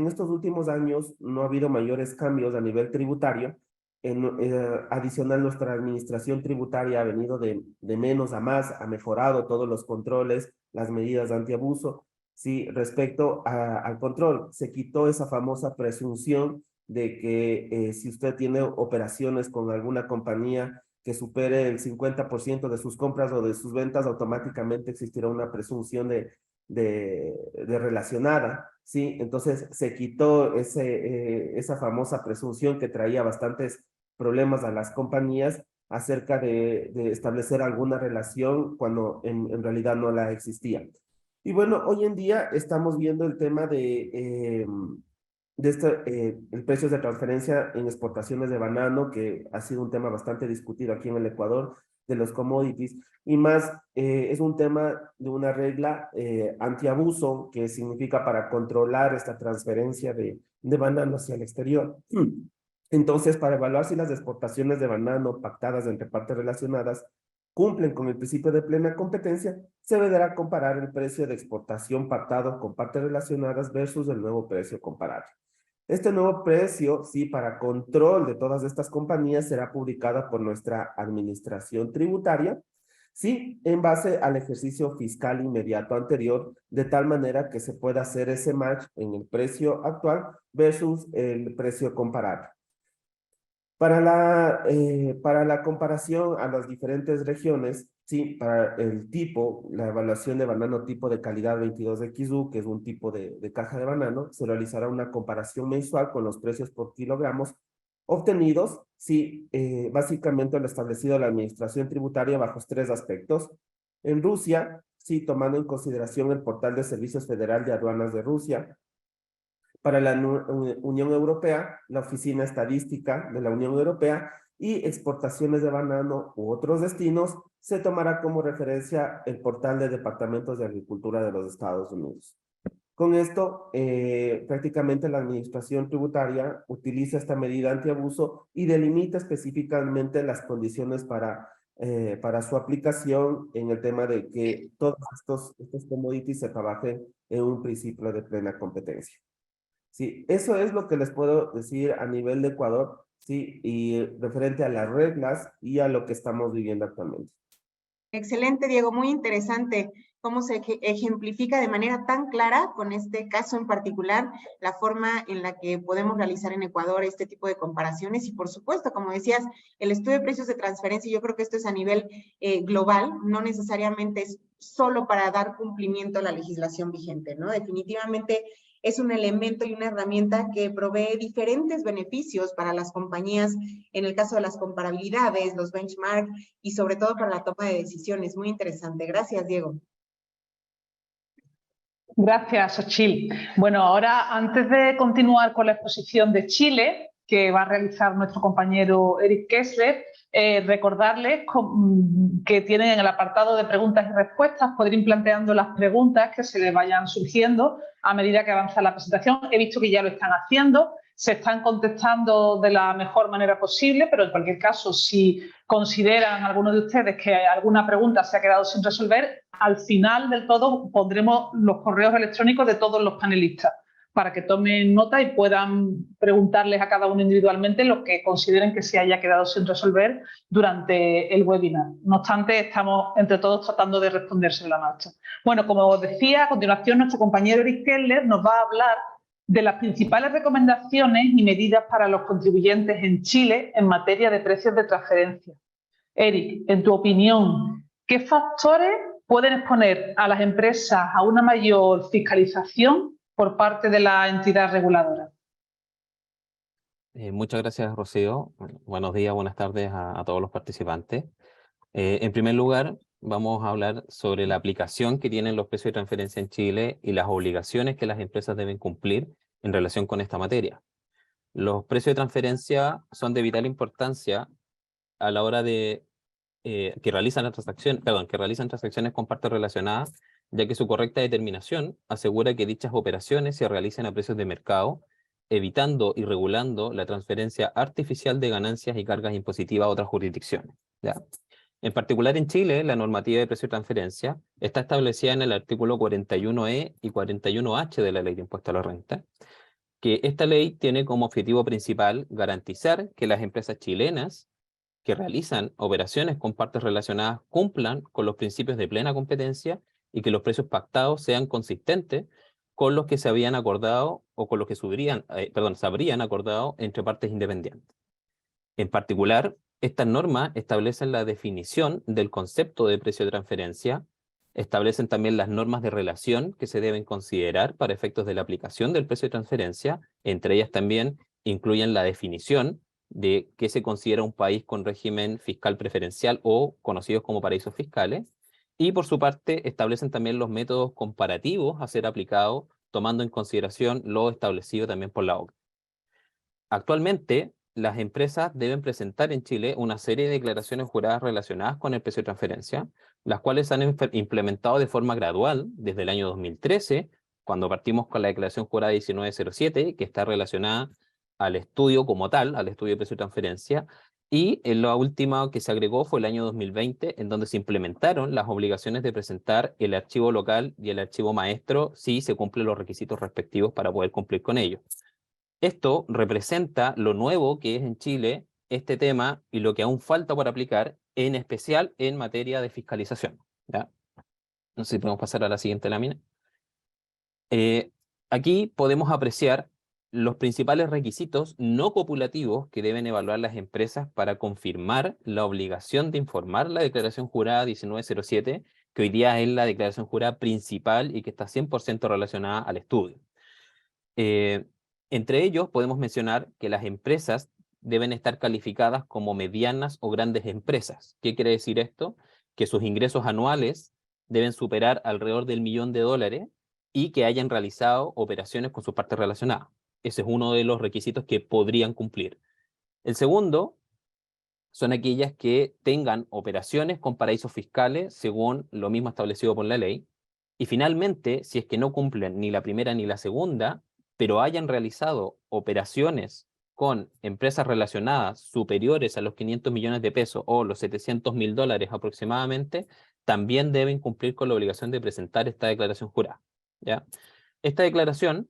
estos últimos años no ha habido mayores cambios a nivel tributario. Adicional, nuestra administración tributaria ha venido de menos a más, ha mejorado todos los controles, las medidas antiabuso. Sí, respecto al control, se quitó esa famosa presunción de que si usted tiene operaciones con alguna compañía que supere el 50% de sus compras o de sus ventas, automáticamente existirá una presunción de relacionada, ¿sí? Entonces se quitó esa famosa presunción que traía bastantes problemas a las compañías acerca de establecer alguna relación cuando en realidad no la existía. Y bueno, hoy en día estamos viendo el tema el precio de transferencia en exportaciones de banano, que ha sido un tema bastante discutido aquí en el Ecuador, de los commodities, y más es un tema de una regla antiabuso, que significa para controlar esta transferencia de banano hacia el exterior. Entonces, para evaluar si las exportaciones de banano pactadas entre partes relacionadas cumplen con el principio de plena competencia, se deberá comparar el precio de exportación pactado con partes relacionadas versus el nuevo precio comparable. Este nuevo precio, sí, para control de todas estas compañías, será publicada por nuestra administración tributaria, sí, en base al ejercicio fiscal inmediato anterior, de tal manera que se pueda hacer ese match en el precio actual versus el precio comparable. Para la comparación a las diferentes regiones, sí, para el tipo, la evaluación de banano tipo de calidad 22XU, que es un tipo de caja de banano, se realizará una comparación mensual con los precios por kilogramos obtenidos, sí, básicamente lo establecido la administración tributaria bajo 3 aspectos. En Rusia, sí, tomando en consideración el portal de Servicios Federal de Aduanas de Rusia. Para la Unión Europea, la Oficina Estadística de la Unión Europea, y exportaciones de banano u otros destinos, se tomará como referencia el portal de Departamentos de Agricultura de los Estados Unidos. Con esto, prácticamente la administración tributaria utiliza esta medida antiabuso y delimita específicamente las condiciones para su aplicación en el tema de que todos estos commodities se trabajen en un principio de plena competencia. Sí, eso es lo que les puedo decir a nivel de Ecuador, sí, y referente a las reglas y a lo que estamos viviendo actualmente. Excelente, Diego, muy interesante cómo se ejemplifica de manera tan clara con este caso en particular la forma en la que podemos realizar en Ecuador este tipo de comparaciones y por supuesto, como decías, el estudio de precios de transferencia, yo creo que esto es a nivel global, no necesariamente es solo para dar cumplimiento a la legislación vigente, ¿no? Definitivamente es un elemento y una herramienta que provee diferentes beneficios para las compañías, en el caso de las comparabilidades, los benchmarks y sobre todo para la toma de decisiones. Muy interesante. Gracias, Diego. Gracias, Xochitl. Bueno, ahora, antes de continuar con la exposición de Chile, que va a realizar nuestro compañero Eric Kessler, recordarles que tienen en el apartado de preguntas y respuestas, poder ir planteando las preguntas que se les vayan surgiendo a medida que avanza la presentación. He visto que ya lo están haciendo, se están contestando de la mejor manera posible, pero en cualquier caso, si consideran algunos de ustedes que alguna pregunta se ha quedado sin resolver, al final del todo pondremos los correos electrónicos de todos los panelistas para que tomen nota y puedan preguntarles a cada uno individualmente lo que consideren que se haya quedado sin resolver durante el webinar. No obstante, estamos entre todos tratando de responder sobre la marcha. Bueno, como os decía, a continuación nuestro compañero Eric Keller nos va a hablar de las principales recomendaciones y medidas para los contribuyentes en Chile en materia de precios de transferencia. Eric, en tu opinión, ¿qué factores pueden exponer a las empresas a una mayor fiscalización por parte de la entidad reguladora? Muchas gracias, Rocío. Buenos días, buenas tardes a todos los participantes. En primer lugar, vamos a hablar sobre la aplicación que tienen los precios de transferencia en Chile y las obligaciones que las empresas deben cumplir en relación con esta materia. Los precios de transferencia son de vital importancia a la hora de que realizan transacciones con partes relacionadas, ya que su correcta determinación asegura que dichas operaciones se realicen a precios de mercado, evitando y regulando la transferencia artificial de ganancias y cargas impositivas a otras jurisdicciones, ¿ya? En particular en Chile, la normativa de precio de transferencia está establecida en el artículo 41E y 41H de la Ley de Impuesto a la Renta, que esta ley tiene como objetivo principal garantizar que las empresas chilenas que realizan operaciones con partes relacionadas cumplan con los principios de plena competencia y que los precios pactados sean consistentes con los que se habían acordado o con los que se habrían acordado entre partes independientes. En particular, estas normas establecen la definición del concepto de precio de transferencia, establecen también las normas de relación que se deben considerar para efectos de la aplicación del precio de transferencia, entre ellas también incluyen la definición de qué se considera un país con régimen fiscal preferencial o conocidos como paraísos fiscales, y por su parte establecen también los métodos comparativos a ser aplicados, tomando en consideración lo establecido también por la OCDE. Actualmente, las empresas deben presentar en Chile una serie de declaraciones juradas relacionadas con el precio de transferencia, las cuales se han implementado de forma gradual desde el año 2013, cuando partimos con la declaración jurada 1907, que está relacionada al estudio como tal, al estudio de precio de transferencia, y la última que se agregó fue el año 2020, en donde se implementaron las obligaciones de presentar el archivo local y el archivo maestro si se cumplen los requisitos respectivos para poder cumplir con ellos. Esto representa lo nuevo que es en Chile este tema y lo que aún falta por aplicar, en especial en materia de fiscalización, ¿ya? No sé si podemos pasar a la siguiente lámina. Aquí podemos apreciar los principales requisitos no copulativos que deben evaluar las empresas para confirmar la obligación de informar la declaración jurada 1907, que hoy día es la declaración jurada principal y que está 100% relacionada al estudio. Entre ellos podemos mencionar que las empresas deben estar calificadas como medianas o grandes empresas. ¿Qué quiere decir esto? Que sus ingresos anuales deben superar alrededor del $1.000.000 y que hayan realizado operaciones con sus partes relacionadas. Ese es uno de los requisitos que podrían cumplir. El segundo son aquellas que tengan operaciones con paraísos fiscales según lo mismo establecido por la ley. Y finalmente, si es que no cumplen ni la primera ni la segunda, pero hayan realizado operaciones con empresas relacionadas superiores a los 500 millones de pesos o los $700.000 aproximadamente, también deben cumplir con la obligación de presentar esta declaración jurada, ¿ya? Esta declaración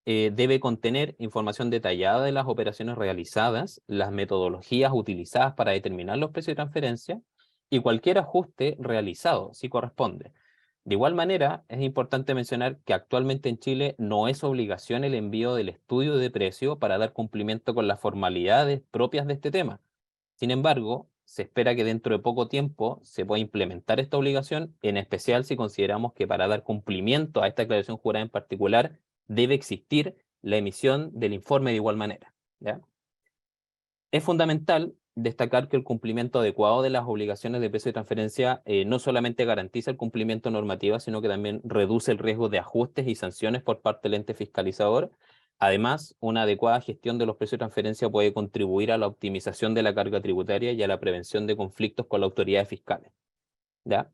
debe contener información detallada de las operaciones realizadas, las metodologías utilizadas para determinar los precios de transferencia y cualquier ajuste realizado, si corresponde. De igual manera, es importante mencionar que actualmente en Chile no es obligación el envío del estudio de precio para dar cumplimiento con las formalidades propias de este tema. Sin embargo, se espera que dentro de poco tiempo se pueda implementar esta obligación, en especial si consideramos que para dar cumplimiento a esta declaración jurada en particular, debe existir la emisión del informe de igual manera, ¿ya? Es fundamental destacar que el cumplimiento adecuado de las obligaciones de precio de transferencia no solamente garantiza el cumplimiento normativo, sino que también reduce el riesgo de ajustes y sanciones por parte del ente fiscalizador. Además, una adecuada gestión de los precios de transferencia puede contribuir a la optimización de la carga tributaria y a la prevención de conflictos con las autoridades fiscales, ¿ya?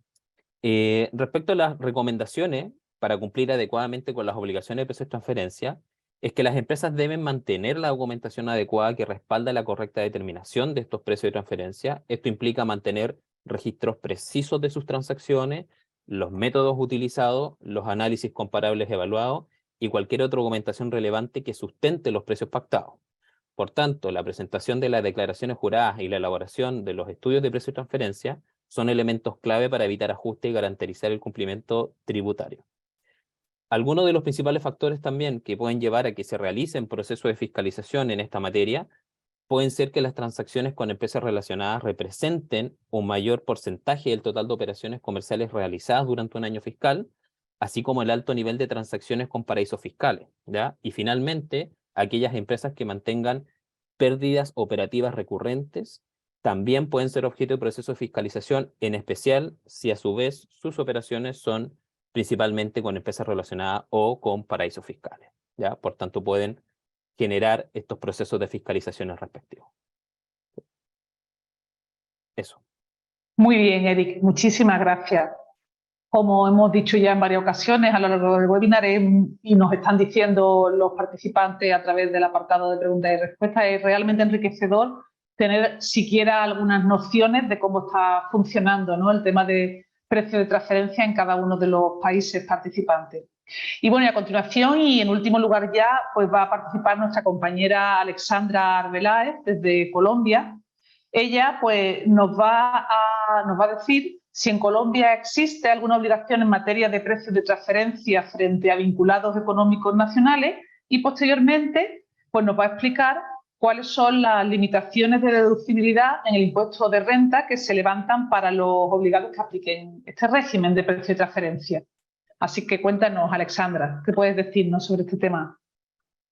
Respecto a las recomendaciones para cumplir adecuadamente con las obligaciones de precios de transferencia, es que las empresas deben mantener la documentación adecuada que respalda la correcta determinación de estos precios de transferencia. Esto implica mantener registros precisos de sus transacciones, los métodos utilizados, los análisis comparables evaluados y cualquier otra documentación relevante que sustente los precios pactados. Por tanto, la presentación de las declaraciones juradas y la elaboración de los estudios de precio y transferencia son elementos clave para evitar ajustes y garantizar el cumplimiento tributario. Algunos de los principales factores también que pueden llevar a que se realicen procesos de fiscalización en esta materia pueden ser que las transacciones con empresas relacionadas representen un mayor porcentaje del total de operaciones comerciales realizadas durante un año fiscal, así como el alto nivel de transacciones con paraísos fiscales, ¿ya? Y finalmente, aquellas empresas que mantengan pérdidas operativas recurrentes también pueden ser objeto de procesos de fiscalización, en especial si a su vez sus operaciones son principalmente con empresas relacionadas o con paraísos fiscales, ¿ya? Por tanto, pueden generar estos procesos de fiscalización respectivos. Eso. Muy bien, Eric. Muchísimas gracias. Como hemos dicho ya en varias ocasiones a lo largo del webinar y nos están diciendo los participantes a través del apartado de preguntas y respuestas, es realmente enriquecedor tener siquiera algunas nociones de cómo está funcionando, ¿no?, el tema de precio de transferencia en cada uno de los países participantes. Y bueno, y a continuación y en último lugar ya, pues va a participar nuestra compañera Alexandra Arbeláez desde Colombia. Ella pues nos va a decir si en Colombia existe alguna obligación en materia de precios de transferencia frente a vinculados económicos nacionales y posteriormente pues nos va a explicar cuáles son las limitaciones de deducibilidad en el impuesto de renta que se levantan para los obligados que apliquen este régimen de precio de transferencia. Así que cuéntanos, Alexandra, ¿qué puedes decirnos sobre este tema?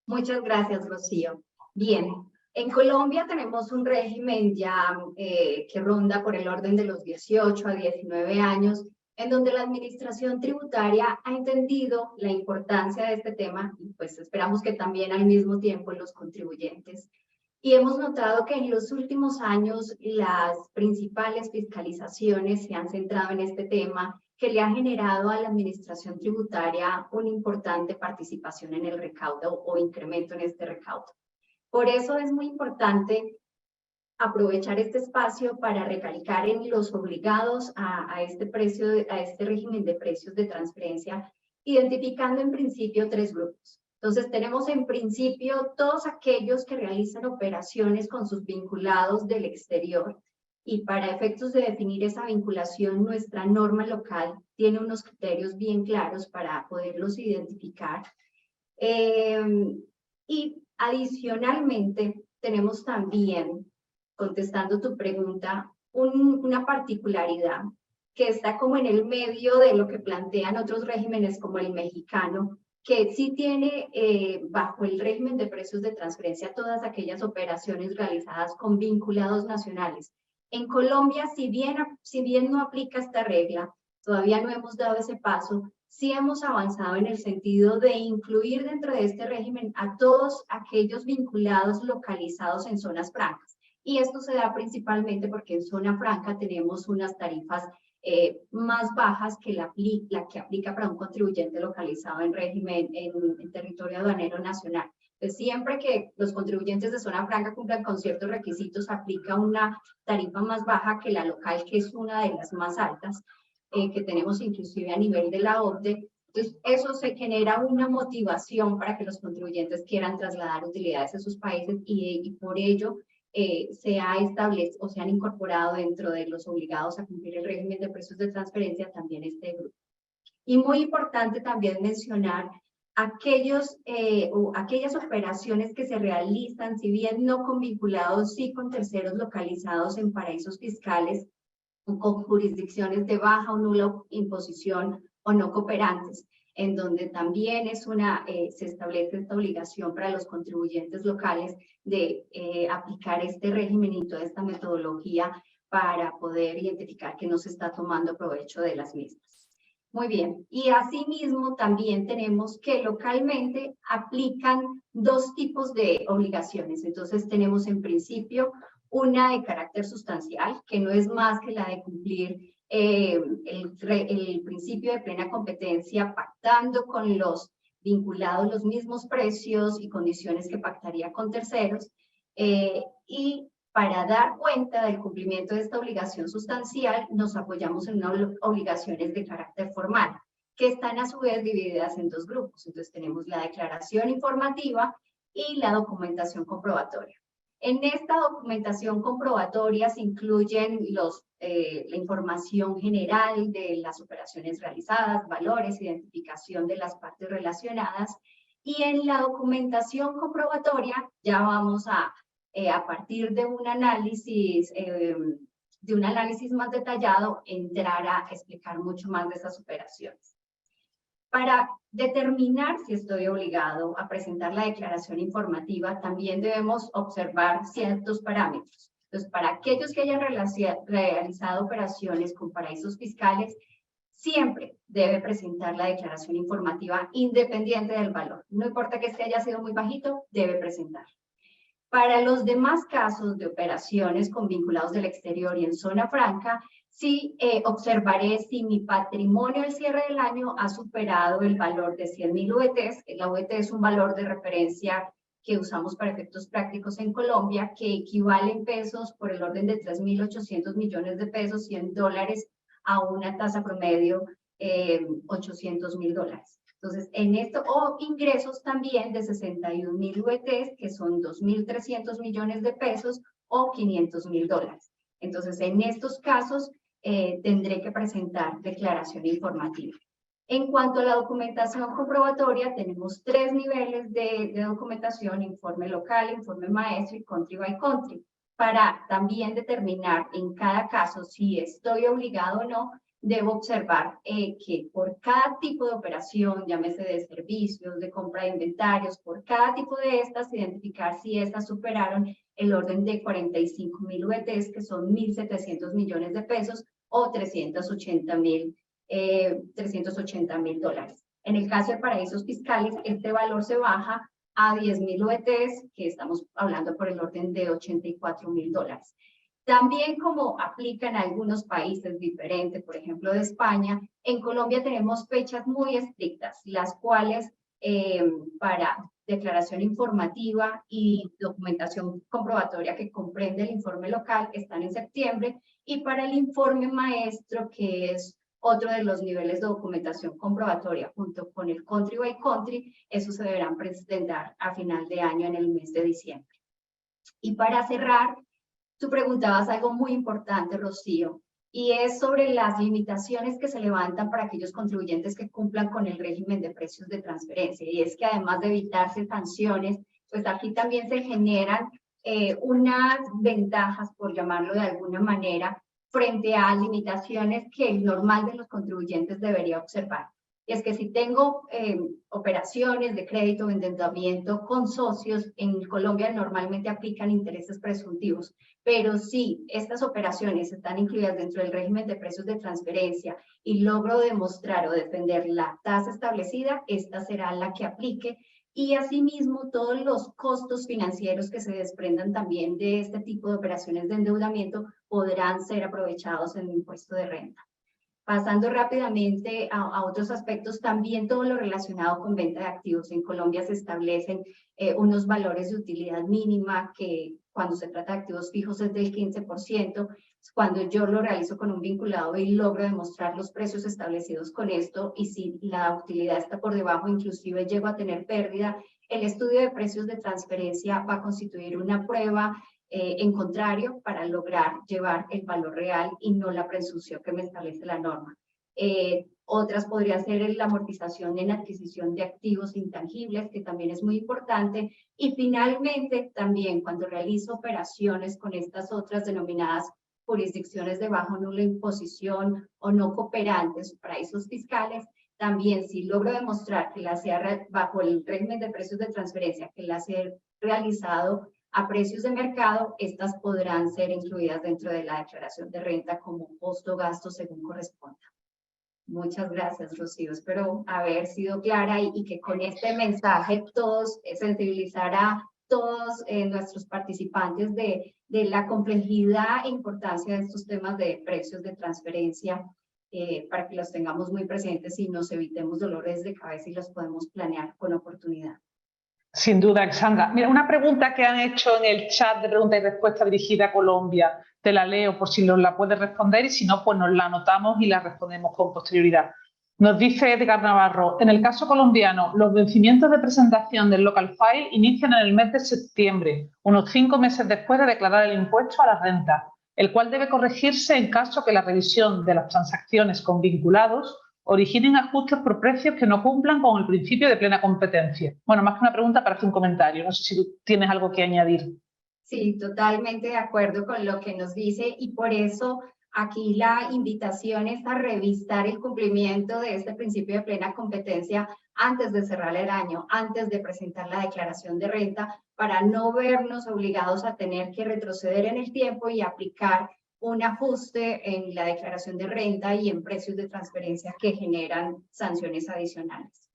Muchas gracias, Rocío. Bien, en Colombia tenemos un régimen ya que ronda por el orden de los 18 a 19 años, en donde la administración tributaria ha entendido la importancia de este tema y pues esperamos que también al mismo tiempo los contribuyentes. Y hemos notado que en los últimos años las principales fiscalizaciones se han centrado en este tema, que le ha generado a la administración tributaria una importante participación en el recaudo o incremento en este recaudo. Por eso es muy importante aprovechar este espacio para recalcar en los obligados a este régimen de precios de transferencia, identificando en principio 3 grupos. Entonces tenemos en principio todos aquellos que realizan operaciones con sus vinculados del exterior, y para efectos de definir esa vinculación, nuestra norma local tiene unos criterios bien claros para poderlos identificar. Y adicionalmente, tenemos también, contestando tu pregunta, una particularidad que está como en el medio de lo que plantean otros regímenes como el mexicano, que sí tiene bajo el régimen de precios de transferencia todas aquellas operaciones realizadas con vinculados nacionales. En Colombia, si bien no aplica esta regla, todavía no hemos dado ese paso, sí hemos avanzado en el sentido de incluir dentro de este régimen a todos aquellos vinculados localizados en zonas francas. Y esto se da principalmente porque en zona franca tenemos unas tarifas más bajas que la que aplica para un contribuyente localizado en régimen en territorio aduanero nacional. Pues siempre que los contribuyentes de zona franca cumplan con ciertos requisitos, aplica una tarifa más baja que la local, que es una de las más altas que tenemos inclusive a nivel de la OCDE. Entonces, eso se genera una motivación para que los contribuyentes quieran trasladar utilidades a sus países y por ello se han incorporado dentro de los obligados a cumplir el régimen de precios de transferencia también este grupo. Y muy importante también mencionar aquellas operaciones que se realizan, si bien no con vinculados, sí con terceros localizados en paraísos fiscales, con jurisdicciones de baja o nula imposición o no cooperantes, en donde también se establece esta obligación para los contribuyentes locales de aplicar este régimen y toda esta metodología para poder identificar que no se está tomando provecho de las mismas. Muy bien, y asimismo también tenemos que localmente aplican 2 tipos de obligaciones. Entonces tenemos en principio una de carácter sustancial, que no es más que la de cumplir el principio de plena competencia, pactando con los vinculados los mismos precios y condiciones que pactaría con terceros, y para dar cuenta del cumplimiento de esta obligación sustancial, nos apoyamos en unas obligaciones de carácter formal. que están a su vez divididas en dos grupos. Entonces tenemos la declaración informativa y la documentación comprobatoria. En esta documentación comprobatoria se incluyen la información general de las operaciones realizadas, valores, identificación de las partes relacionadas, y en la documentación comprobatoria ya vamos a partir de un análisis más detallado, entrar a explicar mucho más de esas operaciones. Para determinar si estoy obligado a presentar la declaración informativa, también debemos observar ciertos parámetros. Entonces, para aquellos que hayan realizado operaciones con paraísos fiscales, siempre debe presentar la declaración informativa independiente del valor. No importa que este haya sido muy bajito, debe presentar. Para los demás casos de operaciones con vinculados del exterior y en zona franca, sí observaré si mi patrimonio al cierre del año ha superado el valor de 100.000 UETs. La UET es un valor de referencia que usamos para efectos prácticos en Colombia, que equivale en pesos por el orden de 3.800 millones de pesos y en dólares a una tasa promedio $800.000. Entonces, en esto, o ingresos también de 61.000 UETs, que son 2.300 millones de pesos o $500.000. Entonces, en estos casos, tendré que presentar declaración informativa. En cuanto a la documentación comprobatoria, tenemos 3 niveles de documentación: informe local, informe maestro y country by country, para también determinar en cada caso si estoy obligado o no. Debo observar que por cada tipo de operación, llámese de servicios, de compra de inventarios, por cada tipo de estas, identificar si estas superaron el orden de 45.000 UETs, que son 1.700 millones de pesos, o 380.000 dólares. En el caso de paraísos fiscales, este valor se baja a 10.000 UETs, que estamos hablando por el orden de 84.000 dólares. También, como aplica en algunos países diferentes, por ejemplo de España, en Colombia tenemos fechas muy estrictas, las cuales para declaración informativa y documentación comprobatoria que comprende el informe local están en septiembre, y para el informe maestro, que es otro de los niveles de documentación comprobatoria junto con el country by country, esos se deberán presentar a final de año en el mes de diciembre. Y para cerrar, tú preguntabas algo muy importante, Rocío, y es sobre las limitaciones que se levantan para aquellos contribuyentes que cumplan con el régimen de precios de transferencia. Y es que además de evitarse sanciones, pues aquí también se generan unas ventajas, por llamarlo de alguna manera, frente a limitaciones que el normal de los contribuyentes debería observar. Y es que si tengo operaciones de crédito o endeudamiento con socios, en Colombia normalmente aplican intereses presuntivos, pero si estas operaciones están incluidas dentro del régimen de precios de transferencia y logro demostrar o defender la tasa establecida, esta será la que aplique. Y asimismo, todos los costos financieros que se desprendan también de este tipo de operaciones de endeudamiento podrán ser aprovechados en el impuesto de renta. Pasando rápidamente a otros aspectos, también todo lo relacionado con venta de activos. En Colombia se establecen unos valores de utilidad mínima que cuando se trata de activos fijos es del 15%. Cuando yo lo realizo con un vinculado y logro demostrar los precios establecidos con esto, y si la utilidad está por debajo, inclusive llego a tener pérdida, el estudio de precios de transferencia va a constituir una prueba en contrario para lograr llevar el valor real y no la presunción que me establece la norma. Otras podrían ser la amortización en adquisición de activos intangibles, que también es muy importante. Y finalmente, también cuando realizo operaciones con estas otras denominadas jurisdicciones de bajo nula imposición o no cooperantes, paraísos fiscales, también si logro demostrar que las he bajo el régimen de precios de transferencia, que las he realizado a precios de mercado, estas podrán ser incluidas dentro de la declaración de renta como costo o gasto según corresponda. Muchas gracias, Rocío. Espero haber sido clara y que con este mensaje todos sensibilizar a todos nuestros participantes de la complejidad e importancia de estos temas de precios de transferencia para que los tengamos muy presentes y nos evitemos dolores de cabeza y los podemos planear con oportunidad. Sin duda, Alexandra. Mira, una pregunta que han hecho en el chat de preguntas y respuestas dirigida a Colombia. Te la leo por si nos la puedes responder y si no, pues nos la anotamos y la respondemos con posterioridad. Nos dice Edgar Navarro, en el caso colombiano, los vencimientos de presentación del local file inician en el mes de septiembre, unos 5 meses después de declarar el impuesto a la renta, el cual debe corregirse en caso que la revisión de las transacciones con vinculados originen ajustes por precios que no cumplan con el principio de plena competencia. Bueno, más que una pregunta, parece un comentario. No sé si tú tienes algo que añadir. Sí, totalmente de acuerdo con lo que nos dice y por eso aquí la invitación es a revisar el cumplimiento de este principio de plena competencia antes de cerrar el año, antes de presentar la declaración de renta, para no vernos obligados a tener que retroceder en el tiempo y aplicar un ajuste en la declaración de renta y en precios de transferencia que generan sanciones adicionales.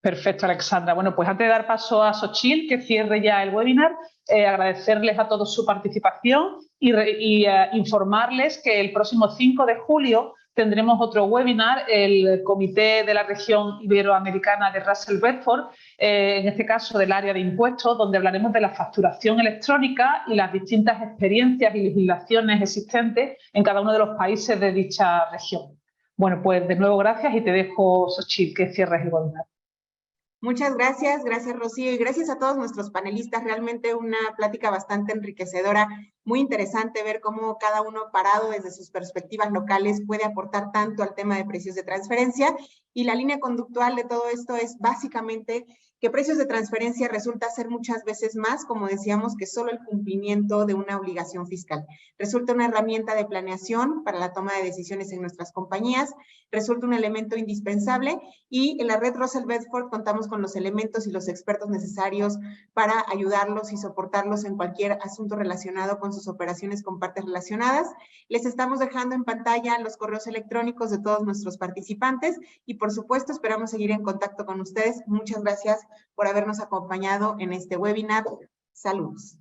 Perfecto, Alexandra. Bueno, pues antes de dar paso a Xochitl, que cierre ya el webinar, agradecerles a todos su participación y informarles que el próximo 5 de julio tendremos otro webinar, el Comité de la Región Iberoamericana de Russell Bedford, en este caso del área de impuestos, donde hablaremos de la facturación electrónica y las distintas experiencias y legislaciones existentes en cada uno de los países de dicha región. Bueno, pues de nuevo gracias y te dejo, Xochitl, que cierres el webinar. Muchas gracias, gracias Rocío y gracias a todos nuestros panelistas. Realmente una plática bastante enriquecedora, muy interesante ver cómo cada uno parado desde sus perspectivas locales puede aportar tanto al tema de precios de transferencia y la línea conductual de todo esto es básicamente que precios de transferencia resulta ser muchas veces más, como decíamos, que solo el cumplimiento de una obligación fiscal. Resulta una herramienta de planeación para la toma de decisiones en nuestras compañías, resulta un elemento indispensable y en la red Russell Bedford contamos con los elementos y los expertos necesarios para ayudarlos y soportarlos en cualquier asunto relacionado con sus operaciones con partes relacionadas. Les estamos dejando en pantalla los correos electrónicos de todos nuestros participantes y por supuesto esperamos seguir en contacto con ustedes. Muchas gracias por habernos acompañado en este webinar. Saludos.